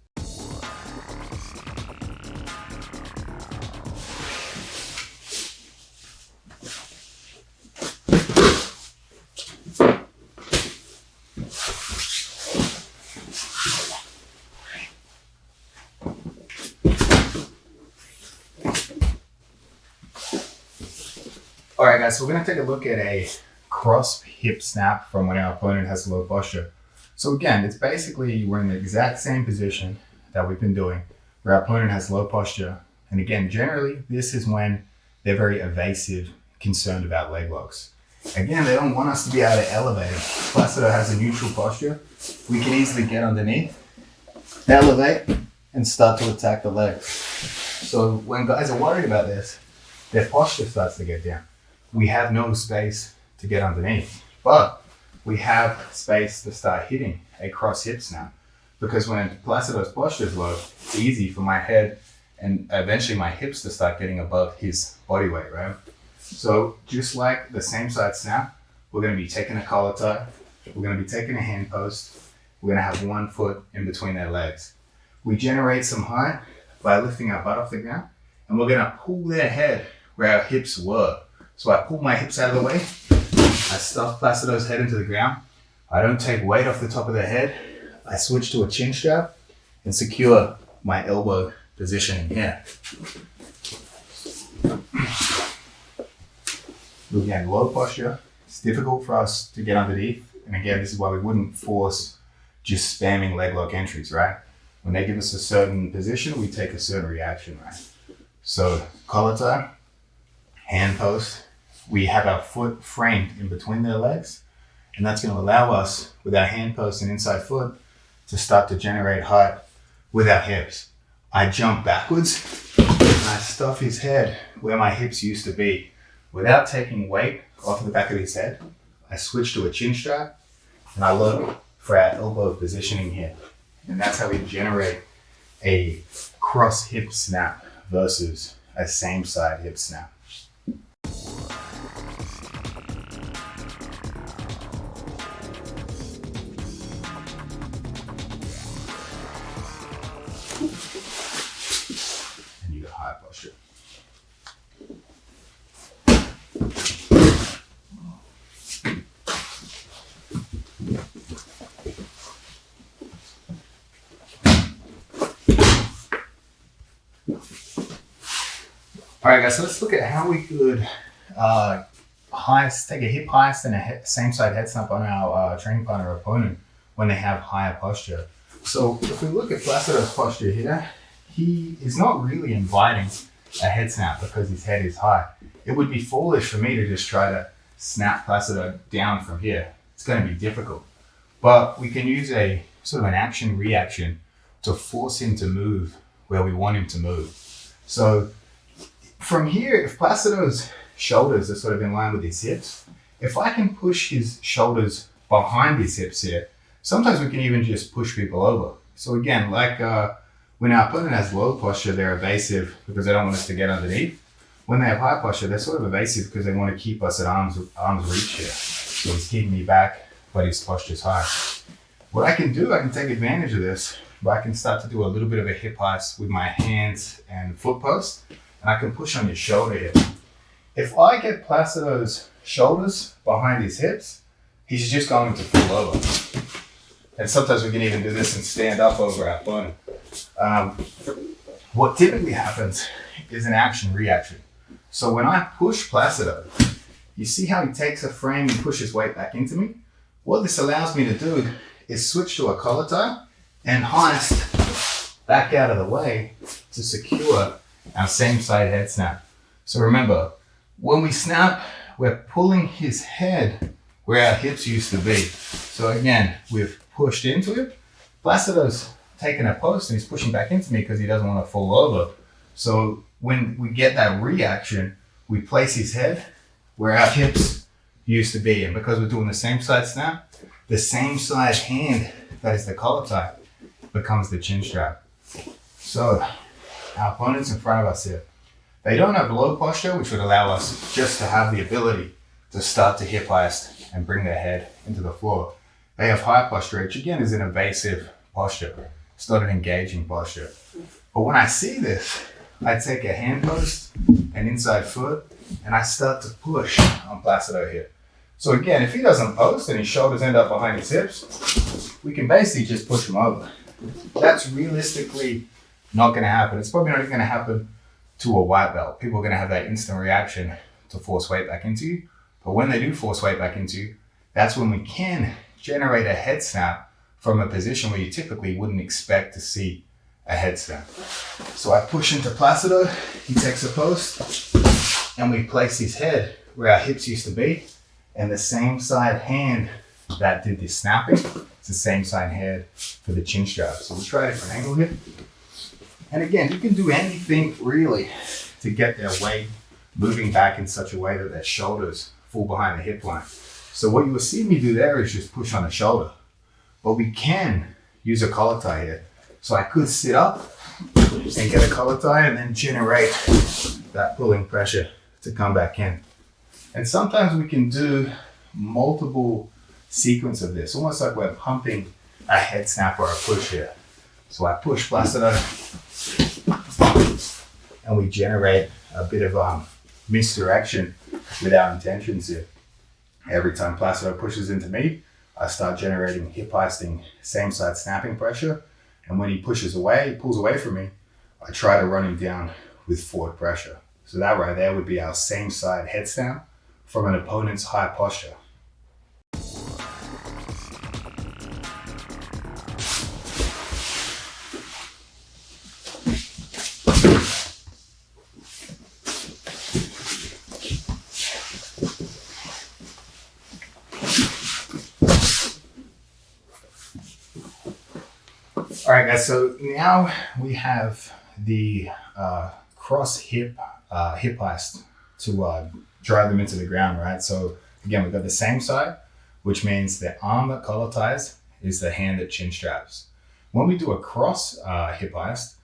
All right, guys, so we're going to take a look at a cross hip snap from when our opponent has low posture. So again, it's basically we're in the exact same position that we've been doing where our opponent has low posture. And again, generally, this is when they're very evasive, concerned about leg locks. Again, they don't want us to be able to elevate them. Placido has a neutral posture. We can easily get underneath, elevate, and start to attack the legs. So when guys are worried about this, their posture starts to get down. We have no space to get underneath, but we have space to start hitting a cross hip snap. Because when Placido's posture is low, it's easy for my head and eventually my hips to start getting above his body weight, right? So just like the same side snap, we're going to be taking a collar tie, we're going to be taking a hand post, we're going to have one foot in between their legs. We generate some height by lifting our butt off the ground, and we're going to pull their head where our hips were. So I pull my hips out of the way, I stuff Placido's head into the ground, I don't take weight off the top of their head, I switch to a chin strap and secure my elbow positioning here. Again, low posture, it's difficult for us to get underneath. And again, this is why we wouldn't force just spamming leg lock entries, right? When they give us a certain position, we take a certain reaction, right? So collar tie, hand post, we have our foot framed in between their legs, and that's going to allow us, with our hand post and inside foot, to start to generate height with our hips. I jump backwards, and I stuff his head where my hips used to be. Without taking weight off the back of his head, I switch to a chin strap, and I look for our elbow positioning here. And that's how we generate a cross hip snap versus a same side hip snap. And you got high posture. All right, guys, so let's look at how we could take a hip heist and a same side head snap on our training partner or opponent when they have higher posture. So if we look at Placido's posture here, he is not really inviting a head snap because his head is high. It would be foolish for me to just try to snap Placido down from here. It's going to be difficult. But we can use a sort of an action reaction to force him to move where we want him to move. So from here, if Placido's shoulders are sort of in line with his hips, if I can push his shoulders behind his hips here, sometimes we can even just push people over. So again, like when our opponent has low posture, they're evasive because they don't want us to get underneath. When they have high posture, they're sort of evasive because they want to keep us at arm's reach here. So he's keeping me back, but his posture's high. What I can do, I can take advantage of this, but I can start to do a little bit of a hip heist with my hands and foot post, and I can push on his shoulder here. If I get Placido's shoulders behind his hips, he's just going to fall over. And sometimes we can even do this and stand up over our opponent. What typically happens is an action reaction. So when I push Placido, you see how he takes a frame and pushes weight back into me? What this allows me to do is switch to a collar tie and heist back out of the way to secure our same side head snap. So remember, when we snap, we're pulling his head where our hips used to be. So again, we've pushed into it. Placido's taking a post and he's pushing back into me because he doesn't want to fall over. So when we get that reaction, we place his head where our hips used to be. And because we're doing the same side snap, the same side hand that is the collar tie becomes the chin strap. So our opponent's in front of us here. They don't have low posture, which would allow us just to have the ability to start to hip heist and bring their head into the floor. They have high posture, which again is an evasive posture. It's not an engaging posture. But when I see this, I take a hand post, an inside foot, and I start to push on Placido here. So again, if he doesn't post and his shoulders end up behind his hips, we can basically just push him over. That's realistically not going to happen. It's probably not even going to happen to a white belt. People are going to have that instant reaction. to force weight back into you. But when they do force weight back into you, that's when we can generate a head snap from a position where you typically wouldn't expect to see a head snap. So I push into Placido, he takes a post, and we place his head where our hips used to be, and the same side hand that did this snapping, it's the same side hand for the chin strap. So we'll try a different angle here. And again, you can do anything really to get their weight moving back in such a way that their shoulders fall behind the hip line. So what you will see me do there is just push on the shoulder. But we can use a collar tie here. So I could sit up and get a collar tie and then generate that pulling pressure to come back in. And sometimes we can do multiple sequence of this, almost like we're pumping a head snap or a push here. So I push Placido and we generate a bit of misdirection with our intentions here. Every time Placido pushes into me, I start generating hip heisting, same side snapping pressure. And when he pushes away, he pulls away from me, I try to run him down with forward pressure. So that right there would be our same side head snap from an opponent's high posture. All right, guys, so now we have the cross hip heist to drive them into the ground, right? So again, we've got the same side, which means the arm that collar ties is the hand that chin straps. When we do a cross hip heist,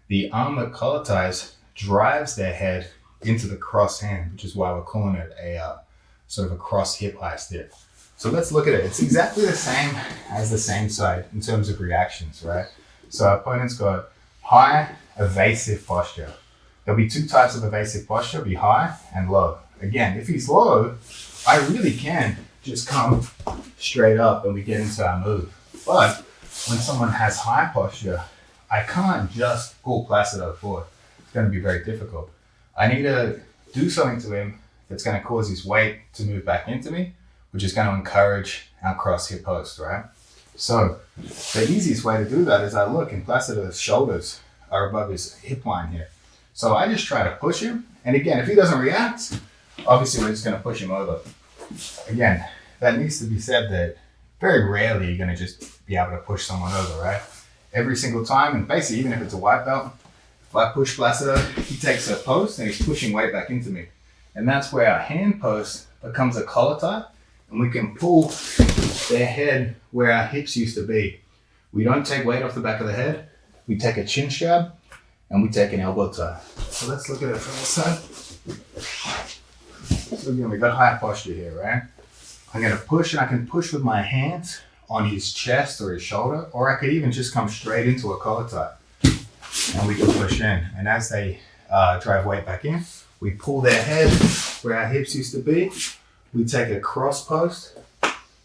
the arm that collar ties drives their head into the cross hand, which is why we're calling it a sort of a cross hip heist here. So let's look at it. It's exactly the same as the same side in terms of reactions, right? So our opponent's got high evasive posture. There'll be two types of evasive posture, be high and low. Again, if he's low, I really can just come straight up and we get into our move. But when someone has high posture, I can't just pull Placido forward. It's going to be very difficult. I need to do something to him that's going to cause his weight to move back into me, which is going to encourage our cross hip post, right? So the easiest way to do that is I look and Placido's shoulders are above his hip line here. So I just try to push him. And again, if he doesn't react, obviously we're just going to push him over. Again, that needs to be said that very rarely you're going to just be able to push someone over, right? Every single time, and basically even if it's a white belt, if I push Placido, he takes a post and he's pushing weight back into me. And that's where our hand post becomes a collar tie. And we can pull their head where our hips used to be. We don't take weight off the back of the head. We take a chin strap and we take an elbow tie. So let's look at it from this side. So again, we've got high posture here, right? I'm gonna push, and I can push with my hands on his chest or his shoulder, or I could even just come straight into a collar tie. And we can push in. And as they drive weight back in, we pull their head where our hips used to be. We take a cross post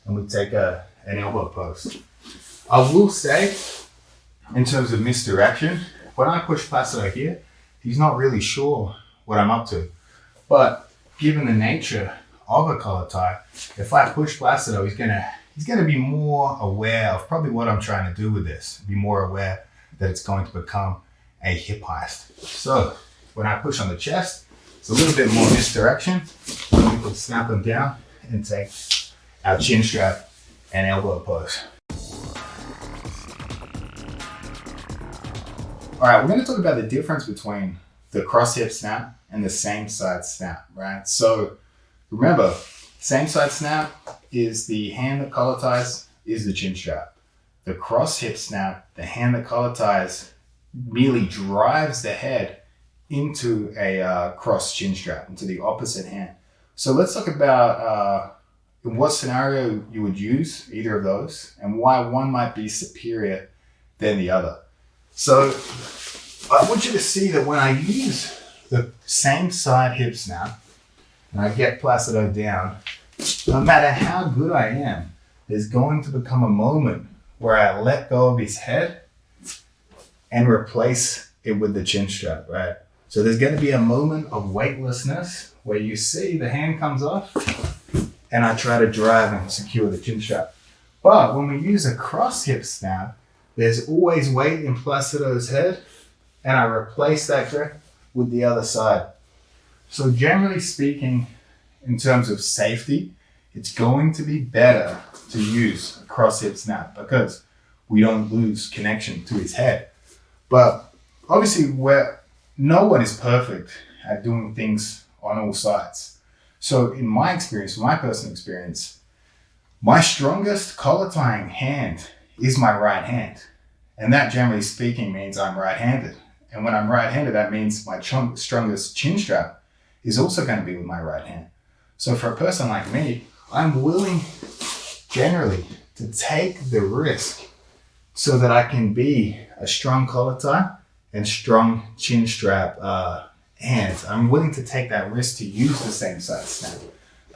and we take an elbow post. I will say, in terms of misdirection, when I push Placido here, he's not really sure what I'm up to. But given the nature of a collar tie, if I push Placido, he's gonna be more aware of probably what I'm trying to do with this. Be more aware that it's going to become a hip heist. So when I push on the chest, it's a little bit more misdirection. We can snap them down and take our chin strap and elbow post. All right, we're going to talk about the difference between the cross hip snap and the same side snap, right? So remember, same side snap is the hand that collar ties is the chin strap. The cross hip snap, the hand that collar ties merely drives the head into a cross chin strap, into the opposite hand. So let's talk about in what scenario you would use either of those and why one might be superior than the other. So I want you to see that when I use the same side hip snap and I get Placido down, no matter how good I am, there's going to become a moment where I let go of his head and replace it with the chin strap, right? So there's going to be a moment of weightlessness where you see the hand comes off and I try to drive and secure the chin strap. But when we use a cross hip snap, there's always weight in Placido's head and I replace that grip with the other side. So generally speaking, in terms of safety, it's going to be better to use a cross hip snap because we don't lose connection to his head. But obviously no one is perfect at doing things on all sides. So in my experience, my personal experience, my strongest collar tying hand is my right hand. And that generally speaking means I'm right-handed. And when I'm right-handed, that means my strongest chin strap is also going to be with my right hand. So for a person like me, I'm willing generally to take the risk so that I can be a strong collar tie and strong chin strap hands. I'm willing to take that risk to use the same side snap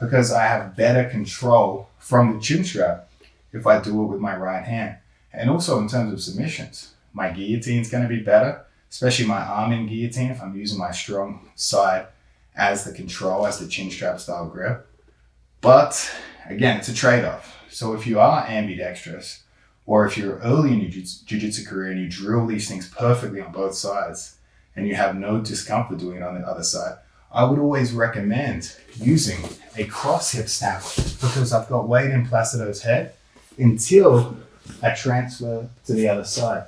because I have better control from the chin strap if I do it with my right hand. And also in terms of submissions, my guillotine is going to be better, especially my arm in guillotine if I'm using my strong side as the control, as the chin strap style grip. But again, it's a trade-off. So if you are ambidextrous, or if you're early in your jiu-jitsu career and you drill these things perfectly on both sides and you have no discomfort doing it on the other side, I would always recommend using a cross hip snap because I've got weight in Placido's head until I transfer to the other side.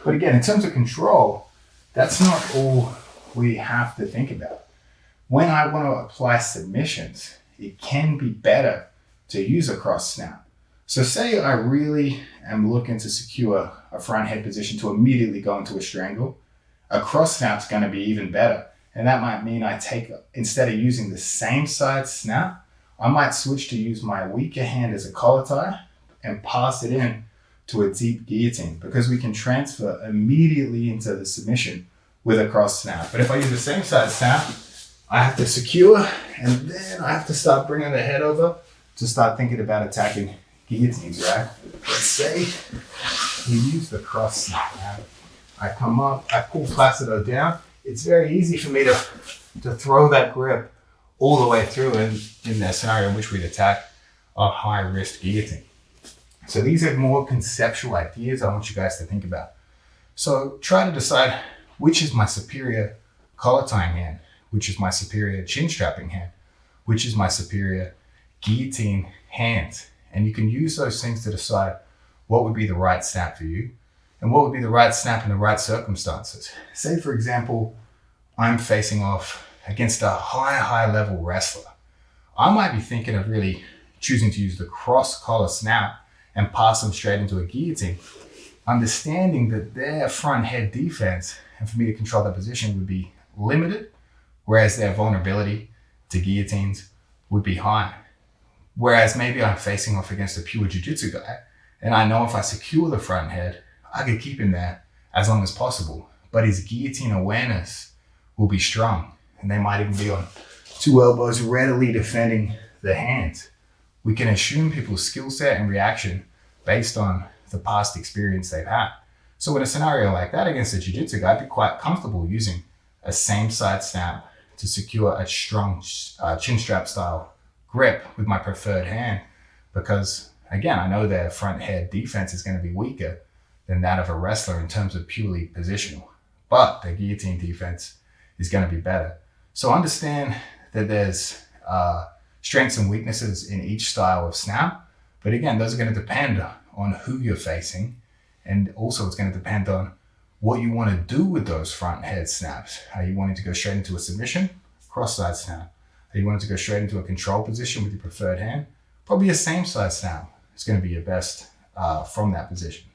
But again, in terms of control, that's not all we have to think about. When I want to apply submissions, it can be better to use a cross snap. So say I really am looking to secure a front head position to immediately go into a strangle, a cross snap is going to be even better. And that might mean I take, instead of using the same side snap, I might switch to use my weaker hand as a collar tie and pass it in to a deep guillotine because we can transfer immediately into the submission with a cross snap. But if I use the same side snap, I have to secure and then I have to start bringing the head over to start thinking about attacking guillotines, right? Let's say we use the cross snap. Now, I come up, I pull Placido down. It's very easy for me to throw that grip all the way through in that scenario in which we'd attack a high risk guillotine. So these are more conceptual ideas I want you guys to think about. So try to decide which is my superior collar tying hand, which is my superior chin strapping hand, which is my superior guillotine hand. And you can use those things to decide what would be the right snap for you and what would be the right snap in the right circumstances. Say, for example, I'm facing off against a high level wrestler. I might be thinking of really choosing to use the cross collar snap and pass them straight into a guillotine, understanding that their front head defense, and for me to control that position, would be limited, whereas their vulnerability to guillotines would be high. Whereas maybe I'm facing off against a pure jiu-jitsu guy, and I know if I secure the front head, I could keep him there as long as possible, but his guillotine awareness will be strong, and they might even be on two elbows readily defending the hand. We can assume people's skill set and reaction based on the past experience they've had. So in a scenario like that against a jiu-jitsu guy, I'd be quite comfortable using a same side snap to secure a strong chin strap style grip with my preferred hand because, again, I know their front head defense is going to be weaker than that of a wrestler in terms of purely positional, but their guillotine defense is going to be better. So understand that there's strengths and weaknesses in each style of snap. But again, those are going to depend on who you're facing. And also it's going to depend on what you want to do with those front head snaps. Are you wanting to go straight into a submission? Cross side snap. Are you wanting to go straight into a control position with your preferred hand? Probably a same side snap. It's going to be your best from that position.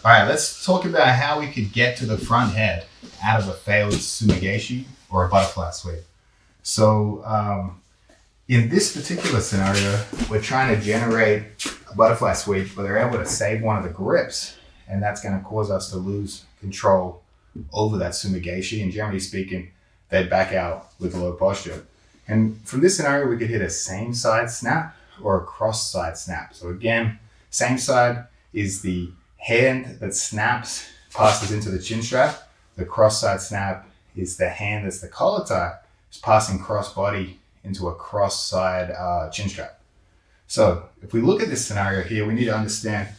All right, let's talk about how we could get to the front head out of a failed sumigashi or a butterfly sweep. So in this particular scenario, we're trying to generate a butterfly sweep, but they're able to save one of the grips, and that's going to cause us to lose control over that sumigashi, and generally speaking, they'd back out with a low posture. And from this scenario, we could hit a same side snap or a cross side snap. So again, same side is the hand that snaps, passes into the chin strap. The cross side snap is the hand that's the collar tie, is passing cross body into a cross side chin strap. So if we look at this scenario here, we need to understand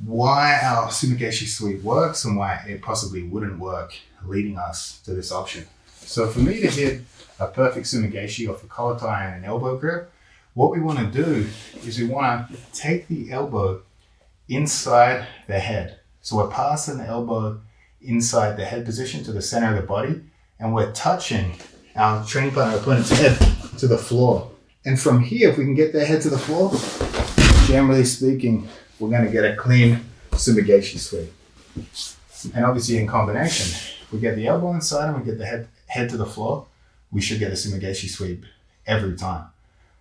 why our sumigashi sweep works and why it possibly wouldn't work, leading us to this option. So for me to hit a perfect sumigashi off a collar tie and an elbow grip, what we want to do is we want to take the elbow inside the head. So we're passing the elbow inside the head position to the center of the body, and we're touching our training partner opponent's head to the floor. And from here, if we can get their head to the floor, generally speaking, we're going to get a clean sumigashi sweep. And obviously in combination, if we get the elbow inside and we get the head to the floor, we should get a sumigashi sweep every time.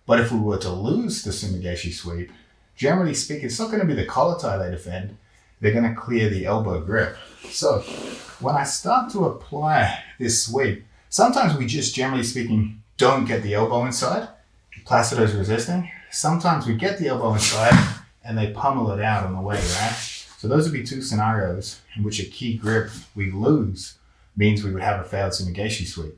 But if we were to lose the sumigashi sweep, generally speaking, it's not going to be the collar tie they defend. They're going to clear the elbow grip. So when I start to apply this sweep, sometimes we just, generally speaking, don't get the elbow inside. Placido's resisting. Sometimes we get the elbow inside and they pummel it out on the way, right? So those would be two scenarios in which a key grip we lose means we would have a failed sumigashi sweep.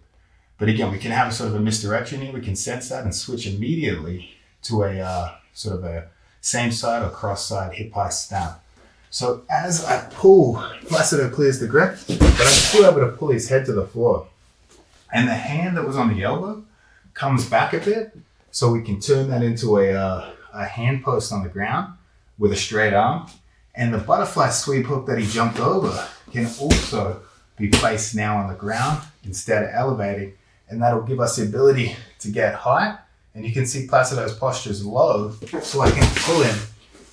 But again, we can have a sort of a misdirection here. We can sense that and switch immediately to a sort of a same side or cross side hip high snap. So as I pull, Placido clears the grip, but I'm still able to pull his head to the floor. And the hand that was on the elbow comes back a bit, so we can turn that into a hand post on the ground with a straight arm. And the butterfly sweep hook that he jumped over can also be placed now on the ground instead of elevating, and that'll give us the ability to get height. And you can see Placido's posture is low, so I can pull him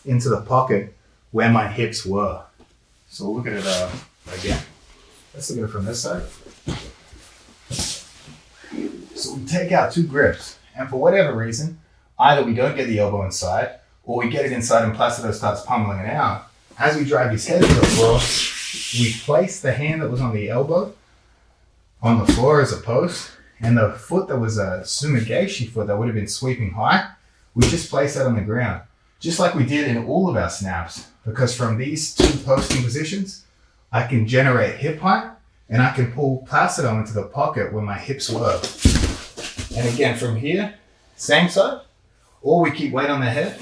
into the pocket where my hips were. So we'll look at it again. Let's look at it from this side. So we take out two grips, and for whatever reason, either we don't get the elbow inside, or we get it inside and Placido starts pummeling it out. As we drive his head to the floor, we place the hand that was on the elbow on the floor as a post, and the foot that was a sumigashi foot that would have been sweeping high, we just place that on the ground, just like we did in all of our snaps, because from these two posting positions, I can generate hip height, and I can pull Placido into the pocket where my hips were. And again, from here, same side, or we keep weight on the head,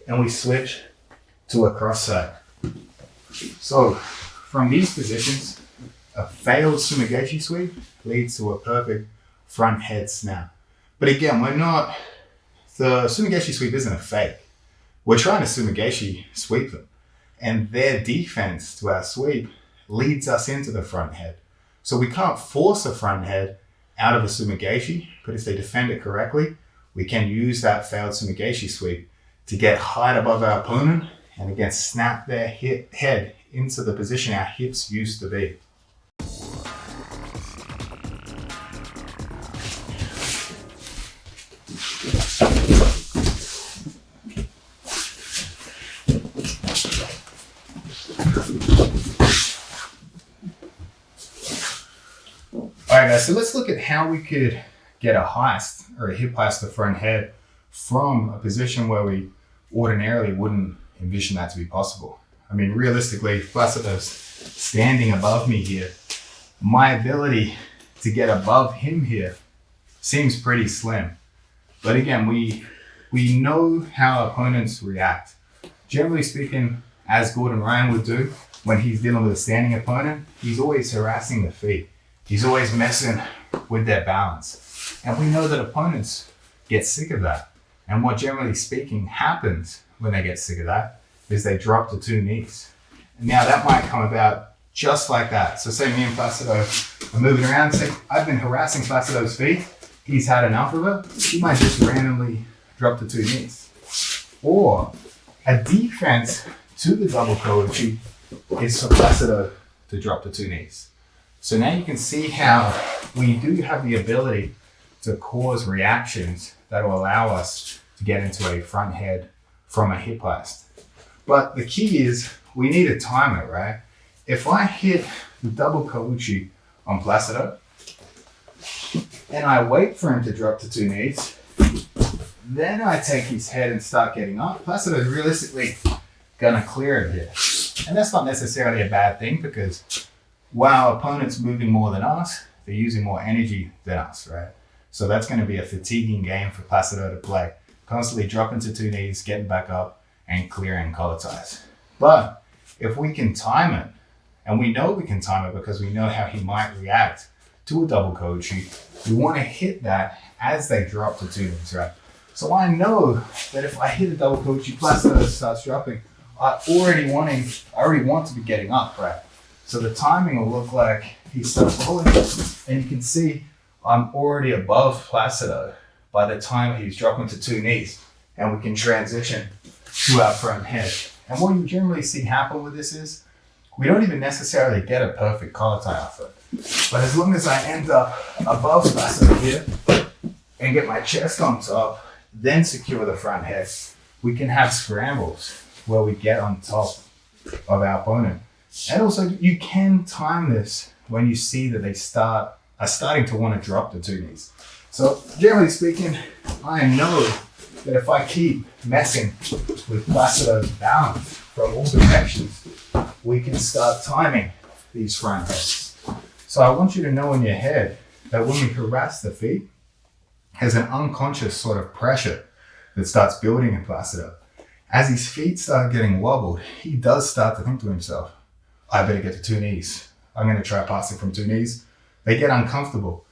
and we switch to a cross side. So from these positions, a failed sumigashi sweep leads to a perfect front head snap. But again, the sumigashi sweep isn't a fake. We're trying to sumigashi sweep them. And their defense to our sweep leads us into the front head. So we can't force a front head out of a sumigashi, but if they defend it correctly, we can use that failed sumigashi sweep to get height above our opponent and again snap their head into the position our hips used to be. Alright guys, so let's look at how we could get a heist or a hip heist to front head from a position where we ordinarily wouldn't envision that to be possible. I mean, realistically, Placido's standing above me here. My ability to get above him here seems pretty slim. But again, we know how opponents react. Generally speaking, as Gordon Ryan would do when he's dealing with a standing opponent, he's always harassing the feet. He's always messing with their balance. And we know that opponents get sick of that. And what generally speaking happens when they get sick of that is they drop to two knees. And now that might come about just like that. So say me and Placido are moving around, say I've been harassing Placido's feet, he's had enough of it, he might just randomly drop to two knees. Or a defense to the double Koichi is for Placido to drop to two knees. So now you can see how we do have the ability to cause reactions that will allow us to get into a front head from a hip heist. But the key is we need to time it, right? if I hit the double Kouchi on Placido and I wait for him to drop to 2 knees, then I take his head and start getting up, Placido is realistically gonna clear it here. And that's not necessarily a bad thing, because while our opponent's moving more than us, they're using more energy than us, right? So that's going to be a fatiguing game for Placido to play. Constantly dropping to 2 knees, getting back up, and clearing collar ties. But if we can time it, and we know we can time it because we know how he might react to a double Kouchi, we want to hit that as they drop to 2 knees, right? So I know that if I hit a double Kouchi, Placido starts dropping, I already want to be getting up, right? So the timing will look like he starts rolling, and you can see I'm already above Placido by the time he's dropping to 2 knees, and we can transition to our front head. And what you generally see happen with this is we don't even necessarily get a perfect collar tie off it. But as long as I end up above Placido here and get my chest on top, then secure the front head, we can have scrambles where we get on top of our opponent. And also, you can time this when you see that they are starting to want to drop to 2 knees. So generally speaking, I know that if I keep messing with Placido's balance from all directions, we can start timing these front heads. So I want you to know in your head that when we harass the feet, there's an unconscious sort of pressure that starts building in Placido. As his feet start getting wobbled, he does start to think to himself, I better get to 2 knees. I'm going to try passing from 2 knees. They get uncomfortable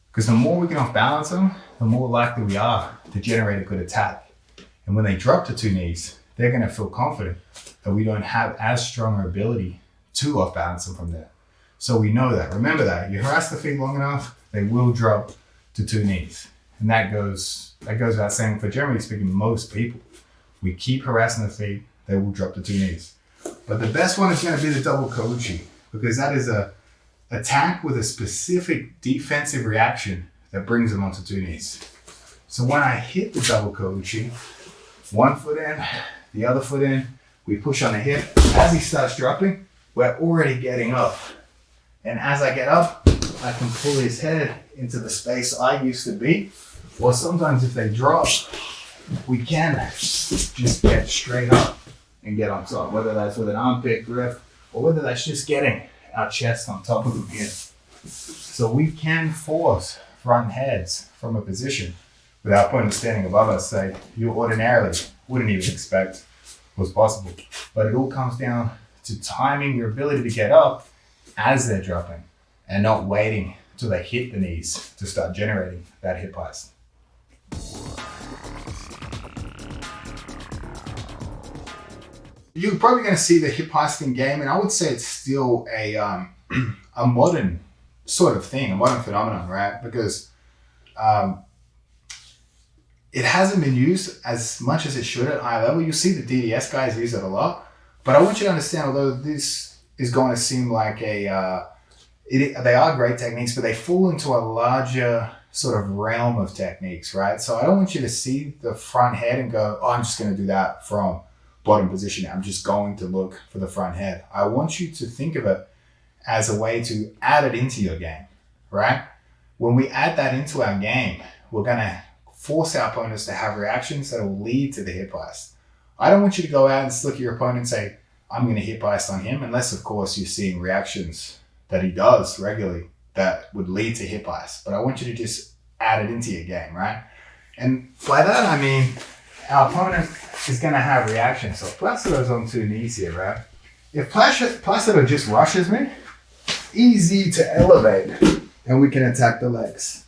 because the more we can off balance them, the more likely we are to generate a good attack. And when they drop to 2 knees, they're going to feel confident that we don't have as strong an ability to off balance them from there. So we know that. Remember that. You harass the feet long enough, they will drop to 2 knees. And that goes without saying for generally speaking, most people. We keep harassing the feet, they will drop to 2 knees. But the best one is going to be the double Kouchi, because that is a attack with a specific defensive reaction that brings them onto 2 knees. So when I hit the double Kouchi, 1 foot in, the other foot in, we push on the hip. As he starts dropping, we're already getting up. And as I get up, I can pull his head into the space I used to be. Or sometimes if they drop, we can just get straight up and get on top, whether that's with an armpit grip or whether that's just getting our chest on top of them here. So we can force front heads from a position with our opponent standing above us that you ordinarily wouldn't even expect was possible. But it all comes down to timing your ability to get up as they're dropping and not waiting till they hit the knees to start generating that hip heist. You're probably going to see the hip heisting game, and I would say it's still a modern sort of thing, a modern phenomenon, right? Because it hasn't been used as much as it should at high level. You see the DDS guys use it a lot, but I want you to understand, although this is going to seem like they are great techniques, but they fall into a larger sort of realm of techniques, right? So I don't want you to see the front head and go, oh, I'm just going to do that from bottom position. I'm just going to look for the front head. I want you to think of it as a way to add it into your game, right? When we add that into our game, we're going to force our opponents to have reactions that will lead to the hip heist. I don't want you to go out and look at your opponent and say, I'm going to hip heist on him, unless, of course, you're seeing reactions that he does regularly that would lead to hip heist. But I want you to just add it into your game, right? And by that, I mean, our opponent is going to have reactions. So Placido's on 2 knees here, right? If Placido just rushes me, easy to elevate, and we can attack the legs.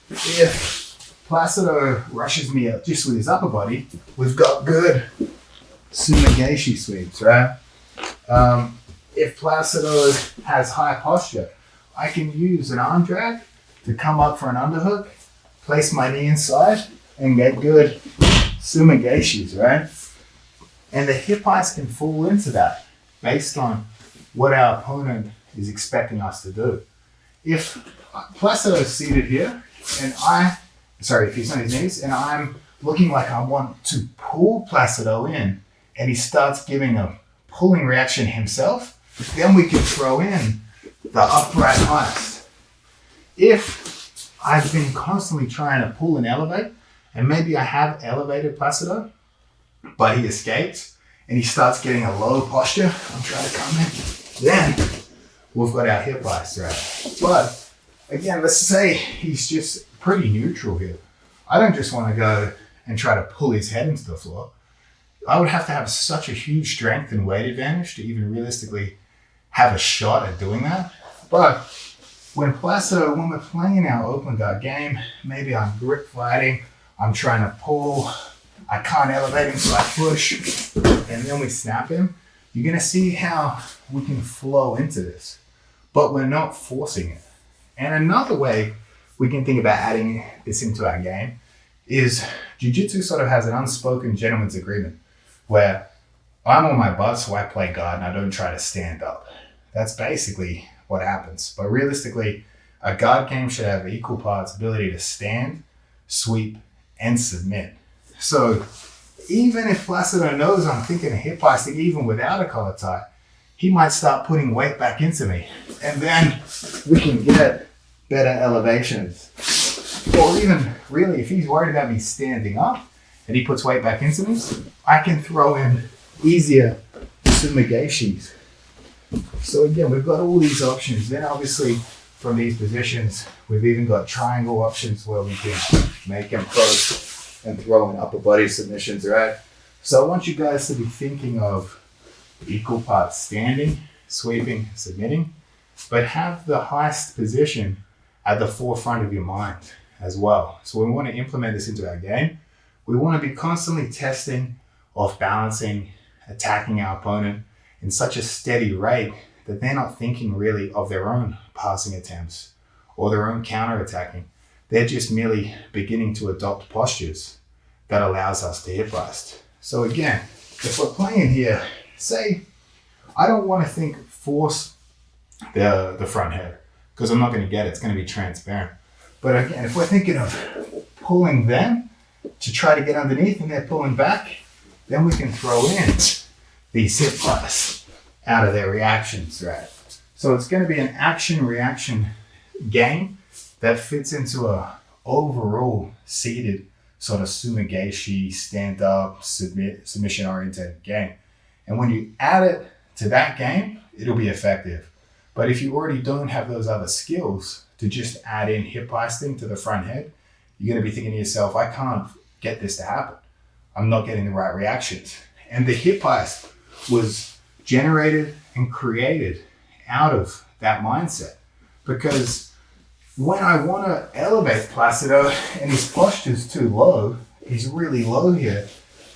If Placido rushes me just with his upper body, we've got good Sumigaeshi sweeps, right? If Placido has high posture, I can use an arm drag to come up for an underhook, place my knee inside, and get good Sumigaeshis, right? And the hip heist can fall into that based on what our opponent is expecting us to do. If Placido is seated here, and if he's on his knees, and I'm looking like I want to pull Placido in, and he starts giving a pulling reaction himself, then we can throw in the upright heist. If I've been constantly trying to pull and elevate, and maybe I have elevated Placido, but he escapes and he starts getting a low posture, I'm trying to come in, then we've got our hip heist, right? But again, let's say he's just pretty neutral here. I don't just want to go and try to pull his head into the floor. I would have to have such a huge strength and weight advantage to even realistically have a shot at doing that. But when we're playing our open guard game, maybe I'm grip fighting, I'm trying to pull, I can't elevate him, so I push, and then we snap him. You're going to see how we can flow into this, but we're not forcing it. And another way we can think about adding this into our game is jiu-jitsu sort of has an unspoken gentleman's agreement where I'm on my butt, so I play guard and I don't try to stand up. That's basically what happens. But realistically, a guard game should have equal parts ability to stand, sweep, and submit. So even if Placido knows I'm thinking a hip heisting even without a collar tie, he might start putting weight back into me. And then we can get better elevations. Or even really, if he's worried about me standing up and he puts weight back into me, I can throw in easier sumigeshis. So again, we've got all these options. Then obviously from these positions, we've even got triangle options where we can make him close and throw in upper body submissions, right? So I want you guys to be thinking of equal parts standing, sweeping, submitting, but have the highest position at the forefront of your mind as well. So when we want to implement this into our game, we want to be constantly testing, off balancing, attacking our opponent in such a steady rate that they're not thinking really of their own passing attempts or their own counter-attacking. They're just merely beginning to adopt postures that allows us to hip heist. So again, if we're playing here, say, I don't want to force the front head because I'm not going to get it. It's going to be transparent. But again, if we're thinking of pulling them to try to get underneath and they're pulling back, then we can throw in these hip heists out of their reactions, right? So it's going to be an action-reaction game that fits into a overall seated sort of sumigeshi, stand-up, submission-oriented game. And when you add it to that game, it'll be effective. But if you already don't have those other skills to just add in hip heisting to the front head, you're going to be thinking to yourself, I can't get this to happen. I'm not getting the right reactions. And the hip heist was generated and created out of that mindset. Because when I want to elevate Placido and his posture's too low, he's really low here,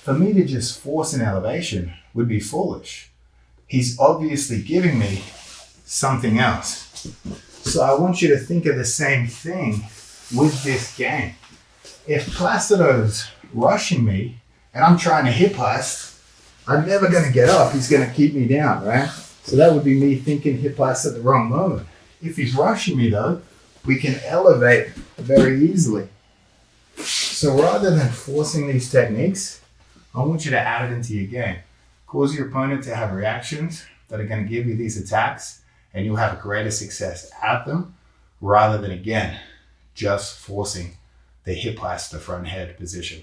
for me to just force an elevation would be foolish. He's obviously giving me something else. So I want you to think of the same thing with this game. If Placido's rushing me and I'm trying to hip heist, I'm never going to get up. He's going to keep me down, right? So that would be me thinking hip heist at the wrong moment. If he's rushing me though, we can elevate very easily. So rather than forcing these techniques, I want you to add it into your game. Cause your opponent to have reactions that are going to give you these attacks, and you'll have greater success at them rather than, again, just forcing the hip heist to front head position.